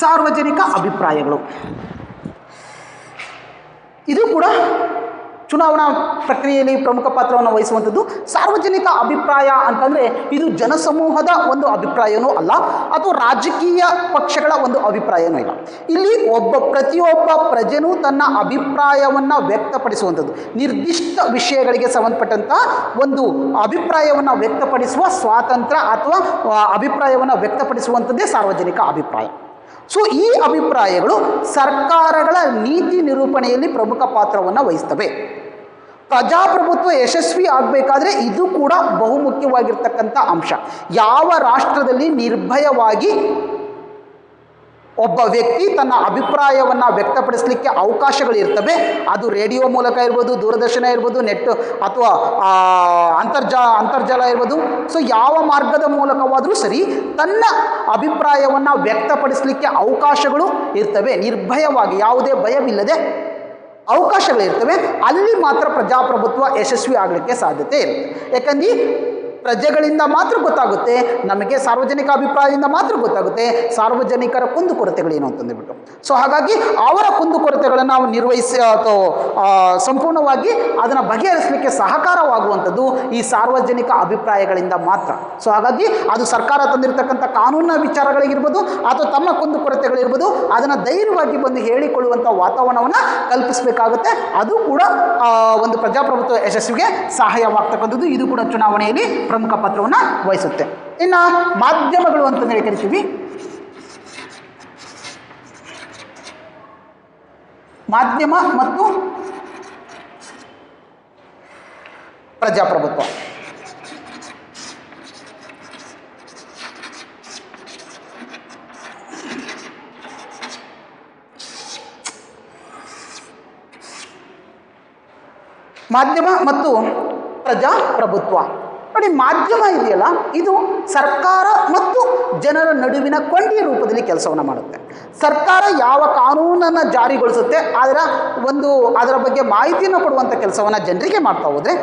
ಸಾರ್ವಜನಿಕ ಅಭಿಪ್ರಾಯಗಳು ಇದು ಕೂಡ ಚುನಾವಣಾ ಪ್ರಕ್ರಿಯೆಯಲ್ಲಿ ಪ್ರಮುಖ ಪಾತ್ರವನ್ನು ವಹಿಸುವಂಥದ್ದು. ಸಾರ್ವಜನಿಕ ಅಭಿಪ್ರಾಯ ಅಂತಂದರೆ ಇದು ಜನಸಮೂಹದ ಒಂದು ಅಭಿಪ್ರಾಯವೂ ಅಲ್ಲ, ಅಥವಾ ರಾಜಕೀಯ ಪಕ್ಷಗಳ ಒಂದು ಅಭಿಪ್ರಾಯವೂ ಇಲ್ಲ. ಇಲ್ಲಿ ಪ್ರತಿಯೊಬ್ಬ ಪ್ರಜೆನೂ ತನ್ನ ಅಭಿಪ್ರಾಯವನ್ನು ವ್ಯಕ್ತಪಡಿಸುವಂಥದ್ದು, ನಿರ್ದಿಷ್ಟ ವಿಷಯಗಳಿಗೆ ಸಂಬಂಧಪಟ್ಟಂಥ ಒಂದು ಅಭಿಪ್ರಾಯವನ್ನು ವ್ಯಕ್ತಪಡಿಸುವ ಸ್ವಾತಂತ್ರ್ಯ ಅಥವಾ ಅಭಿಪ್ರಾಯವನ್ನು ವ್ಯಕ್ತಪಡಿಸುವಂಥದ್ದೇ ಸಾರ್ವಜನಿಕ ಅಭಿಪ್ರಾಯ. ಸೊ ಈ ಅಭಿಪ್ರಾಯಗಳು ಸರ್ಕಾರಗಳ ನೀತಿ ನಿರೂಪಣೆಯಲ್ಲಿ ಪ್ರಮುಖ ಪಾತ್ರವನ್ನು ವಹಿಸ್ತವೆ. ಪ್ರಜಾಪ್ರಭುತ್ವ ಯಶಸ್ವಿ ಆಗಬೇಕಾದ್ರೆ ಇದು ಕೂಡ ಬಹುಮುಖ್ಯವಾಗಿರ್ತಕ್ಕಂಥ ಅಂಶ. ಯಾವ ರಾಷ್ಟ್ರದಲ್ಲಿ ನಿರ್ಭಯವಾಗಿ ಒಬ್ಬ ವ್ಯಕ್ತಿ ತನ್ನ ಅಭಿಪ್ರಾಯವನ್ನು ವ್ಯಕ್ತಪಡಿಸಲಿಕ್ಕೆ ಅವಕಾಶಗಳಿರ್ತವೆ, ಅದು ರೇಡಿಯೋ ಮೂಲಕ ಇರ್ಬೋದು, ದೂರದರ್ಶನ ಇರ್ಬೋದು, ನೆಟ್ ಅಥವಾ ಅಂತರ್ಜಾಲ ಇರ್ಬೋದು. ಸೊ ಯಾವ ಮಾರ್ಗದ ಮೂಲಕವಾದರೂ ಸರಿ ತನ್ನ ಅಭಿಪ್ರಾಯವನ್ನು ವ್ಯಕ್ತಪಡಿಸಲಿಕ್ಕೆ ಅವಕಾಶಗಳು ಇರ್ತವೆ. ನಿರ್ಭಯವಾಗಿ ಯಾವುದೇ ಭಯವಿಲ್ಲದೆ ಅವಕಾಶಗಳಿರ್ತವೆ. ಅಲ್ಲಿ ಮಾತ್ರ ಪ್ರಜಾಪ್ರಭುತ್ವ ಯಶಸ್ವಿ ಆಗಲಿಕ್ಕೆ ಸಾಧ್ಯತೆ ಇರುತ್ತೆ. ಯಾಕಂದ್ರೆ ಪ್ರಜೆಗಳಿಂದ ಮಾತ್ರ ಗೊತ್ತಾಗುತ್ತೆ, ನಮಗೆ ಸಾರ್ವಜನಿಕ ಅಭಿಪ್ರಾಯದಿಂದ ಮಾತ್ರ ಗೊತ್ತಾಗುತ್ತೆ ಸಾರ್ವಜನಿಕರ ಕುಂದುಕೊರತೆಗಳೇನು ಅಂತಂದುಬಿಟ್ಟು. ಸೊ ಹಾಗಾಗಿ ಅವರ ಕುಂದುಕೊರತೆಗಳನ್ನು ನಾವು ನಿರ್ವಹಿಸಿ ಅಥವಾ ಸಂಪೂರ್ಣವಾಗಿ ಅದನ್ನು ಬಗೆಹರಿಸಲಿಕ್ಕೆ ಸಹಕಾರವಾಗುವಂಥದ್ದು ಈ ಸಾರ್ವಜನಿಕ ಅಭಿಪ್ರಾಯಗಳಿಂದ ಮಾತ್ರ. ಸೊ ಹಾಗಾಗಿ ಅದು ಸರ್ಕಾರ ತಂದಿರತಕ್ಕಂಥ ಕಾನೂನಿನ ವಿಚಾರಗಳಿಗಿರ್ಬೋದು ಅಥವಾ ತಮ್ಮ ಕುಂದುಕೊರತೆಗಳಿರ್ಬೋದು, ಅದನ್ನು ಧೈರ್ಯವಾಗಿ ಬಂದು ಹೇಳಿಕೊಳ್ಳುವಂಥ ವಾತಾವರಣವನ್ನು ಕಲ್ಪಿಸಬೇಕಾಗುತ್ತೆ. ಅದು ಕೂಡ ಒಂದು ಪ್ರಜಾಪ್ರಭುತ್ವ ಯಶಸ್ವಿಗೆ ಸಹಾಯವಾಗ್ತಕ್ಕಂಥದ್ದು. ಇದು ಕೂಡ ಚುನಾವಣೆಯಲ್ಲಿ ಪ್ರಮುಖ ಪಾತ್ರವನ್ನು ವಹಿಸುತ್ತೆ. ಇನ್ನು ಮಾಧ್ಯಮಗಳು ಅಂತಂದೇಳಿ ಕರಿತೀವಿ. ಮಾಧ್ಯಮ ಮತ್ತು ಪ್ರಜಾಪ್ರಭುತ್ವ. ಮಾಧ್ಯಮ ಮತ್ತು ಪ್ರಜಾಪ್ರಭುತ್ವ ನೋಡಿ, ಮಾಧ್ಯಮ ಇದೆಯಲ್ಲ, ಇದು ಸರ್ಕಾರ ಮತ್ತು ಜನರ ನಡುವಿನ ಕೊಂಡಿಯ ರೂಪದಲ್ಲಿ ಕೆಲಸವನ್ನು ಮಾಡುತ್ತೆ. ಸರ್ಕಾರ ಯಾವ ಕಾನೂನನ್ನು ಜಾರಿಗೊಳಿಸುತ್ತೆ ಅದರ ಬಗ್ಗೆ ಮಾಹಿತಿಯನ್ನು ಕೊಡುವಂಥ ಕೆಲಸವನ್ನು ಜನರಿಗೆ ಮಾಡ್ತಾ ಹೋದರೆ,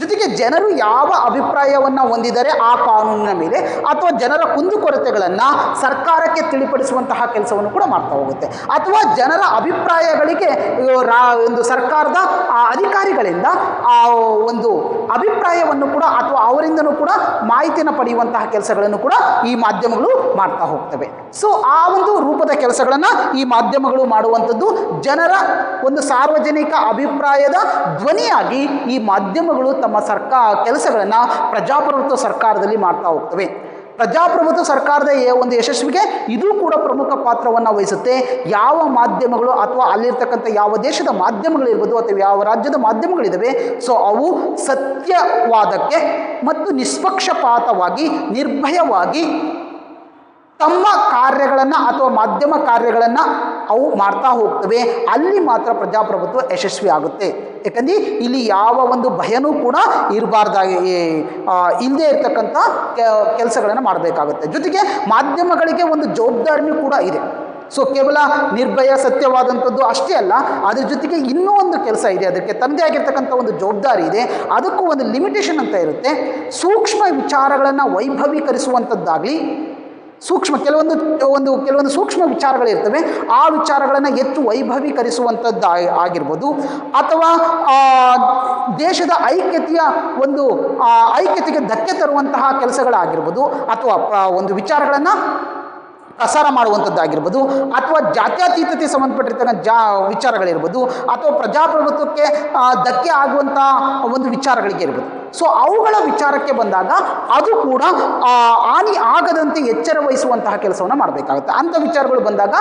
ಜೊತೆಗೆ ಜನರು ಯಾವ ಅಭಿಪ್ರಾಯವನ್ನು ಹೊಂದಿದ್ದಾರೆ ಆ ಕಾನೂನಿನ ಮೇಲೆ ಅಥವಾ ಜನರ ಕುಂದುಕೊರತೆಗಳನ್ನು ಸರ್ಕಾರಕ್ಕೆ ತಿಳಿಪಡಿಸುವಂತಹ ಕೆಲಸವನ್ನು ಕೂಡ ಮಾಡ್ತಾ ಹೋಗುತ್ತೆ. ಅಥವಾ ಜನರ ಅಭಿಪ್ರಾಯಗಳಿಗೆ ಒಂದು ಸರ್ಕಾರದ ಅಧಿಕಾರಿಗಳಿಂದ ಒಂದು ಅಭಿಪ್ರಾಯವನ್ನು ಕೂಡ ಅಥವಾ ಅವರಿಂದನೂ ಕೂಡ ಮಾಹಿತಿಯನ್ನು ಪಡೆಯುವಂತಹ ಕೆಲಸಗಳನ್ನು ಕೂಡ ಈ ಮಾಧ್ಯಮಗಳು ಮಾಡ್ತಾ ಹೋಗ್ತವೆ. ಸೊ ಆ ಒಂದು ರೂಪದ ಕೆಲಸಗಳನ್ನು ಈ ಮಾಧ್ಯಮಗಳು ಮಾಡುವಂಥದ್ದು. ಜನರ ಒಂದು ಸಾರ್ವಜನಿಕ ಅಭಿಪ್ರಾಯದ ಧ್ವನಿಯಾಗಿ ಈ ಮಾಧ್ಯಮಗಳು ತಮ್ಮ ಕೆಲಸಗಳನ್ನು ಪ್ರಜಾಪ್ರಭುತ್ವ ಸರ್ಕಾರದಲ್ಲಿ ಮಾಡ್ತಾ ಹೋಗ್ತವೆ. ಪ್ರಜಾಪ್ರಭುತ್ವ ಸರ್ಕಾರದ ಒಂದು ಯಶಸ್ವಿಗೆ ಇದು ಕೂಡ ಪ್ರಮುಖ ಪಾತ್ರವನ್ನು ವಹಿಸುತ್ತೆ. ಯಾವ ಮಾಧ್ಯಮಗಳು ಅಥವಾ ಅಲ್ಲಿರ್ತಕ್ಕಂಥ ಯಾವ ದೇಶದ ಮಾಧ್ಯಮಗಳಿರ್ಬೋದು ಅಥವಾ ಯಾವ ರಾಜ್ಯದ ಮಾಧ್ಯಮಗಳಿದ್ದಾವೆ, ಸೊ ಅವು ಸತ್ಯವಾದಕ್ಕೆ ಮತ್ತು ನಿಷ್ಪಕ್ಷಪಾತವಾಗಿ ನಿರ್ಭಯವಾಗಿ ತಮ್ಮ ಕಾರ್ಯಗಳನ್ನು ಅಥವಾ ಮಾಧ್ಯಮ ಕಾರ್ಯಗಳನ್ನು ಅವು ಮಾಡ್ತಾ ಹೋಗ್ತವೆ. ಅಲ್ಲಿ ಮಾತ್ರ ಪ್ರಜಾಪ್ರಭುತ್ವ ಯಶಸ್ವಿ ಆಗುತ್ತೆ. ಯಾಕಂದರೆ ಇಲ್ಲಿ ಯಾವ ಒಂದು ಭಯನೂ ಕೂಡ ಇರಬಾರ್ದಾಗಿ ಇಲ್ಲದೆ ಇರತಕ್ಕಂಥ ಕೆಲಸಗಳನ್ನು ಮಾಡಬೇಕಾಗುತ್ತೆ. ಜೊತೆಗೆ ಮಾಧ್ಯಮಗಳಿಗೆ ಒಂದು ಜವಾಬ್ದಾರಿನೂ ಕೂಡ ಇದೆ. ಸೊ ಕೇವಲ ನಿರ್ಭಯ ಸತ್ಯವಾದಂಥದ್ದು ಅಷ್ಟೇ ಅಲ್ಲ, ಅದ್ರ ಜೊತೆಗೆ ಇನ್ನೂ ಒಂದು ಕೆಲಸ ಇದೆ, ಅದಕ್ಕೆ ತನ್ನದೇ ಆಗಿರ್ತಕ್ಕಂಥ ಒಂದು ಜವಾಬ್ದಾರಿ ಇದೆ. ಅದಕ್ಕೂ ಒಂದು ಲಿಮಿಟೇಷನ್ ಅಂತ ಇರುತ್ತೆ. ಸೂಕ್ಷ್ಮ ವಿಚಾರಗಳನ್ನು ವೈಭವೀಕರಿಸುವಂಥದ್ದಾಗಲಿ, ಕೆಲವೊಂದು ಸೂಕ್ಷ್ಮ ವಿಚಾರಗಳಿರ್ತವೆ, ಆ ವಿಚಾರಗಳನ್ನು ಹೆಚ್ಚು ವೈಭವೀಕರಿಸುವಂಥದ್ದು ಆಗಿರ್ಬೋದು, ಅಥವಾ ದೇಶದ ಐಕ್ಯತೆಗೆ ಧಕ್ಕೆ ತರುವಂತಹ ಕೆಲಸಗಳಾಗಿರ್ಬೋದು, ಅಥವಾ ಒಂದು ವಿಚಾರಗಳನ್ನು ಪ್ರಸಾರ ಮಾಡುವಂಥದ್ದಾಗಿರ್ಬೋದು, ಅಥವಾ ಜಾತ್ಯತೀತತೆ ಸಂಬಂಧಪಟ್ಟಿರ್ತಕ್ಕಂಥ ವಿಚಾರಗಳಿರ್ಬೋದು, ಅಥವಾ ಪ್ರಜಾಪ್ರಭುತ್ವಕ್ಕೆ ಧಕ್ಕೆ ಆಗುವಂಥ ಒಂದು ವಿಚಾರಗಳಿಗೆ ಇರ್ಬೋದು. ಸೊ ಅವುಗಳ ವಿಚಾರಕ್ಕೆ ಬಂದಾಗ ಅದು ಕೂಡ ಹಾನಿ ಆಗದಂತೆ ಎಚ್ಚರ ವಹಿಸುವಂತಹ ಕೆಲಸವನ್ನು ಮಾಡಬೇಕಾಗುತ್ತೆ. ಅಂಥ ವಿಚಾರಗಳು ಬಂದಾಗ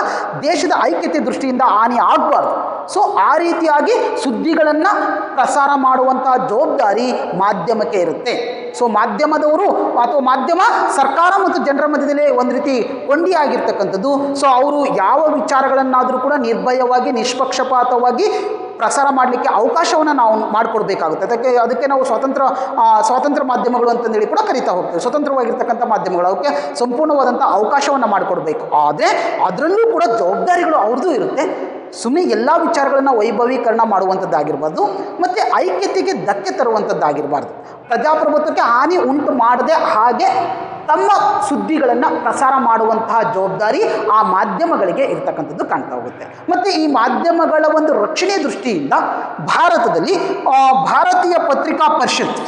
ದೇಶದ ಐಕ್ಯತೆ ದೃಷ್ಟಿಯಿಂದ ಹಾನಿ ಆಗಬಾರ್ದು. ಸೊ ಆ ರೀತಿಯಾಗಿ ಸುದ್ದಿಗಳನ್ನು ಪ್ರಸಾರ ಮಾಡುವಂತಹ ಜವಾಬ್ದಾರಿ ಮಾಧ್ಯಮಕ್ಕೆ ಇರುತ್ತೆ. ಸೊ ಮಾಧ್ಯಮದವರು ಅಥವಾ ಮಾಧ್ಯಮ ಸರ್ಕಾರ ಮತ್ತು ಜನರ ಮಧ್ಯದಲ್ಲಿ ಒಂದು ರೀತಿ ಕೊಂಡಿಯಾಗಿರ್ತಕ್ಕಂಥದ್ದು. ಸೊ ಅವರು ಯಾವ ವಿಚಾರಗಳನ್ನಾದರೂ ಕೂಡ ನಿರ್ಭಯವಾಗಿ ನಿಷ್ಪಕ್ಷಪಾತವಾಗಿ ಪ್ರಸಾರ ಮಾಡಲಿಕ್ಕೆ ಅವಕಾಶವನ್ನು ನಾವು ಮಾಡಿಕೊಡ್ಬೇಕಾಗುತ್ತೆ. ಅದಕ್ಕೆ ನಾವು ಸ್ವತಂತ್ರ ಮಾಧ್ಯಮಗಳು ಅಂತಂದೇಳಿ ಕೂಡ ಕರಿತಾ ಹೋಗ್ತೇವೆ. ಸ್ವತಂತ್ರವಾಗಿರ್ತಕ್ಕಂಥ ಮಾಧ್ಯಮಗಳು ಅವಕ್ಕೆ ಸಂಪೂರ್ಣವಾದಂಥ ಅವಕಾಶವನ್ನು ಮಾಡಿಕೊಡ್ಬೇಕು. ಆದರೆ ಅದರಲ್ಲೂ ಕೂಡ ಜವಾಬ್ದಾರಿಗಳು ಅವ್ರದ್ದು ಇರುತ್ತೆ. ಸುಮ್ಮನೆ ಎಲ್ಲ ವಿಚಾರಗಳನ್ನು ವೈಭವೀಕರಣ ಮಾಡುವಂಥದ್ದಾಗಿರ್ಬಾರ್ದು, ಮತ್ತು ಐಕ್ಯತೆಗೆ ಧಕ್ಕೆ ತರುವಂಥದ್ದಾಗಿರಬಾರ್ದು. ಪ್ರಜಾಪ್ರಭುತ್ವಕ್ಕೆ ಹಾನಿ ಉಂಟು ಮಾಡದೆ ಹಾಗೆ ತಮ್ಮ ಸುದ್ದಿಗಳನ್ನು ಪ್ರಸಾರ ಮಾಡುವಂತಹ ಜವಾಬ್ದಾರಿ ಆ ಮಾಧ್ಯಮಗಳಿಗೆ ಇರ್ತಕ್ಕಂಥದ್ದು ಕಾಣ್ತಾ ಹೋಗುತ್ತೆ. ಮತ್ತು ಈ ಮಾಧ್ಯಮಗಳ ಒಂದು ರಕ್ಷಣೆ ದೃಷ್ಟಿಯಿಂದ ಭಾರತದಲ್ಲಿ ಭಾರತೀಯ ಪತ್ರಿಕಾ ಪರಿಷತ್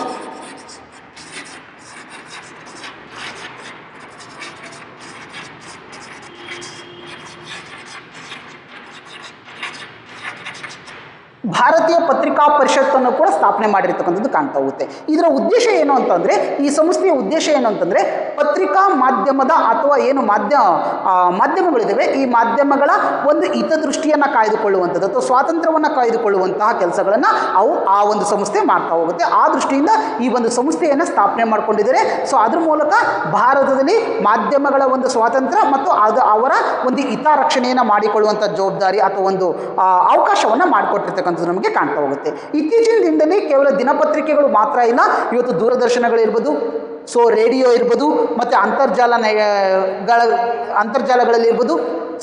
ಭಾರತೀಯ ಪತ್ರಿಕಾ ಪರಿಷತ್ತನ್ನು ಕೂಡ ಸ್ಥಾಪನೆ ಮಾಡಿರ್ತಕ್ಕಂಥದ್ದು ಕಾಣ್ತಾ ಹೋಗುತ್ತೆ. ಇದರ ಉದ್ದೇಶ ಏನು ಅಂತಂದರೆ, ಈ ಸಂಸ್ಥೆಯ ಉದ್ದೇಶ ಏನು ಅಂತಂದರೆ, ಪತ್ರಿಕಾ ಮಾಧ್ಯಮದ ಅಥವಾ ಏನು ಮಾಧ್ಯಮಗಳಿದ್ದಾವೆ ಈ ಮಾಧ್ಯಮಗಳ ಒಂದು ಹಿತದೃಷ್ಟಿಯನ್ನು ಕಾಯ್ದುಕೊಳ್ಳುವಂಥದ್ದು ಅಥವಾ ಸ್ವಾತಂತ್ರ್ಯವನ್ನು ಕಾಯ್ದುಕೊಳ್ಳುವಂತಹ ಕೆಲಸಗಳನ್ನು ಆ ಒಂದು ಸಂಸ್ಥೆ ಮಾಡ್ತಾ ಹೋಗುತ್ತೆ. ಆ ದೃಷ್ಟಿಯಿಂದ ಈ ಒಂದು ಸಂಸ್ಥೆಯನ್ನು ಸ್ಥಾಪನೆ ಮಾಡಿಕೊಂಡಿದ್ದಾರೆ. ಸೊ ಅದ್ರ ಮೂಲಕ ಭಾರತದಲ್ಲಿ ಮಾಧ್ಯಮಗಳ ಒಂದು ಸ್ವಾತಂತ್ರ್ಯ ಮತ್ತು ಅವರ ಒಂದು ಹಿತರಕ್ಷಣೆಯನ್ನು ಮಾಡಿಕೊಳ್ಳುವಂಥ ಜವಾಬ್ದಾರಿ ಅಥವಾ ಒಂದು ಅವಕಾಶವನ್ನು ಮಾಡಿಕೊಟ್ಟಿರ್ತಕ್ಕಂಥ ನಮಗೆ ಕಾಣ್ತಾ ಹೋಗುತ್ತೆ. ಇತ್ತೀಚಿನ ದಿನದಲ್ಲಿ ಕೇವಲ ದಿನಪತ್ರಿಕೆಗಳು ಮಾತ್ರ ಇಲ್ಲ, ಇವತ್ತು ದೂರದರ್ಶನಗಳಿರ್ಬೋದು, ಸೊ ರೇಡಿಯೋ ಇರ್ಬೋದು, ಮತ್ತು ಅಂತರ್ಜಾಲಗಳಲ್ಲಿರ್ಬೋದು.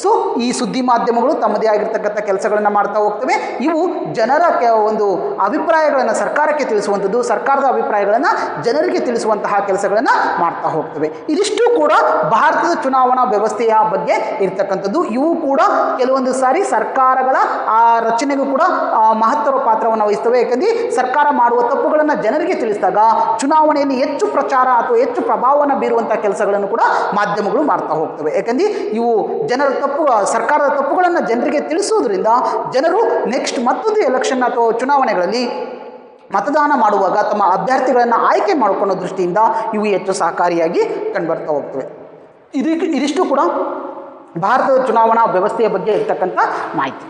ಸೊ ಈ ಸುದ್ದಿ ಮಾಧ್ಯಮಗಳು ತಮ್ಮದೇ ಆಗಿರ್ತಕ್ಕಂಥ ಕೆಲಸಗಳನ್ನು ಮಾಡ್ತಾ ಹೋಗ್ತವೆ. ಇವು ಜನರ ಒಂದು ಅಭಿಪ್ರಾಯಗಳನ್ನು ಸರ್ಕಾರಕ್ಕೆ ತಿಳಿಸುವಂಥದ್ದು, ಸರ್ಕಾರದ ಅಭಿಪ್ರಾಯಗಳನ್ನು ಜನರಿಗೆ ತಿಳಿಸುವಂತಹ ಕೆಲಸಗಳನ್ನು ಮಾಡ್ತಾ ಹೋಗ್ತವೆ. ಇದಿಷ್ಟು ಕೂಡ ಭಾರತದ ಚುನಾವಣಾ ವ್ಯವಸ್ಥೆಯ ಬಗ್ಗೆ ಇರ್ತಕ್ಕಂಥದ್ದು. ಇವು ಕೂಡ ಕೆಲವೊಂದು ಸಾರಿ ಸರ್ಕಾರಗಳ ಆ ರಚನೆಗೂ ಕೂಡ ಮಹತ್ವದ ಪಾತ್ರವನ್ನು ವಹಿಸ್ತವೆ. ಯಾಕಂದರೆ ಸರ್ಕಾರ ಮಾಡುವ ತಪ್ಪುಗಳನ್ನು ಜನರಿಗೆ ತಿಳಿಸಿದಾಗ ಚುನಾವಣೆಯಲ್ಲಿ ಹೆಚ್ಚು ಪ್ರಚಾರ ಅಥವಾ ಹೆಚ್ಚು ಪ್ರಭಾವವನ್ನು ಬೀರುವಂಥ ಕೆಲಸಗಳನ್ನು ಕೂಡ ಮಾಧ್ಯಮಗಳು ಮಾಡ್ತಾ ಹೋಗ್ತವೆ. ಯಾಕಂದರೆ ಇವು ಸರ್ಕಾರದ ತಪ್ಪುಗಳನ್ನು ಜನರಿಗೆ ತಿಳಿಸುವುದರಿಂದ ಜನರು ನೆಕ್ಸ್ಟ್ ಮತ್ತೊಂದು ಎಲೆಕ್ಷನ್ ಅಥವಾ ಚುನಾವಣೆಗಳಲ್ಲಿ ಮತದಾನ ಮಾಡುವಾಗ ತಮ್ಮ ಅಭ್ಯರ್ಥಿಗಳನ್ನು ಆಯ್ಕೆ ಮಾಡಿಕೊಳ್ಳೋ ದೃಷ್ಟಿಯಿಂದ ಇವು ಹೆಚ್ಚು ಸಹಕಾರಿಯಾಗಿ ಕಂಡುಬರ್ತಾ ಹೋಗ್ತವೆ. ಇದಿಷ್ಟು ಕೂಡ ಭಾರತದ ಚುನಾವಣಾ ವ್ಯವಸ್ಥೆಯ ಬಗ್ಗೆ ಇರ್ತಕ್ಕಂಥ ಮಾಹಿತಿ.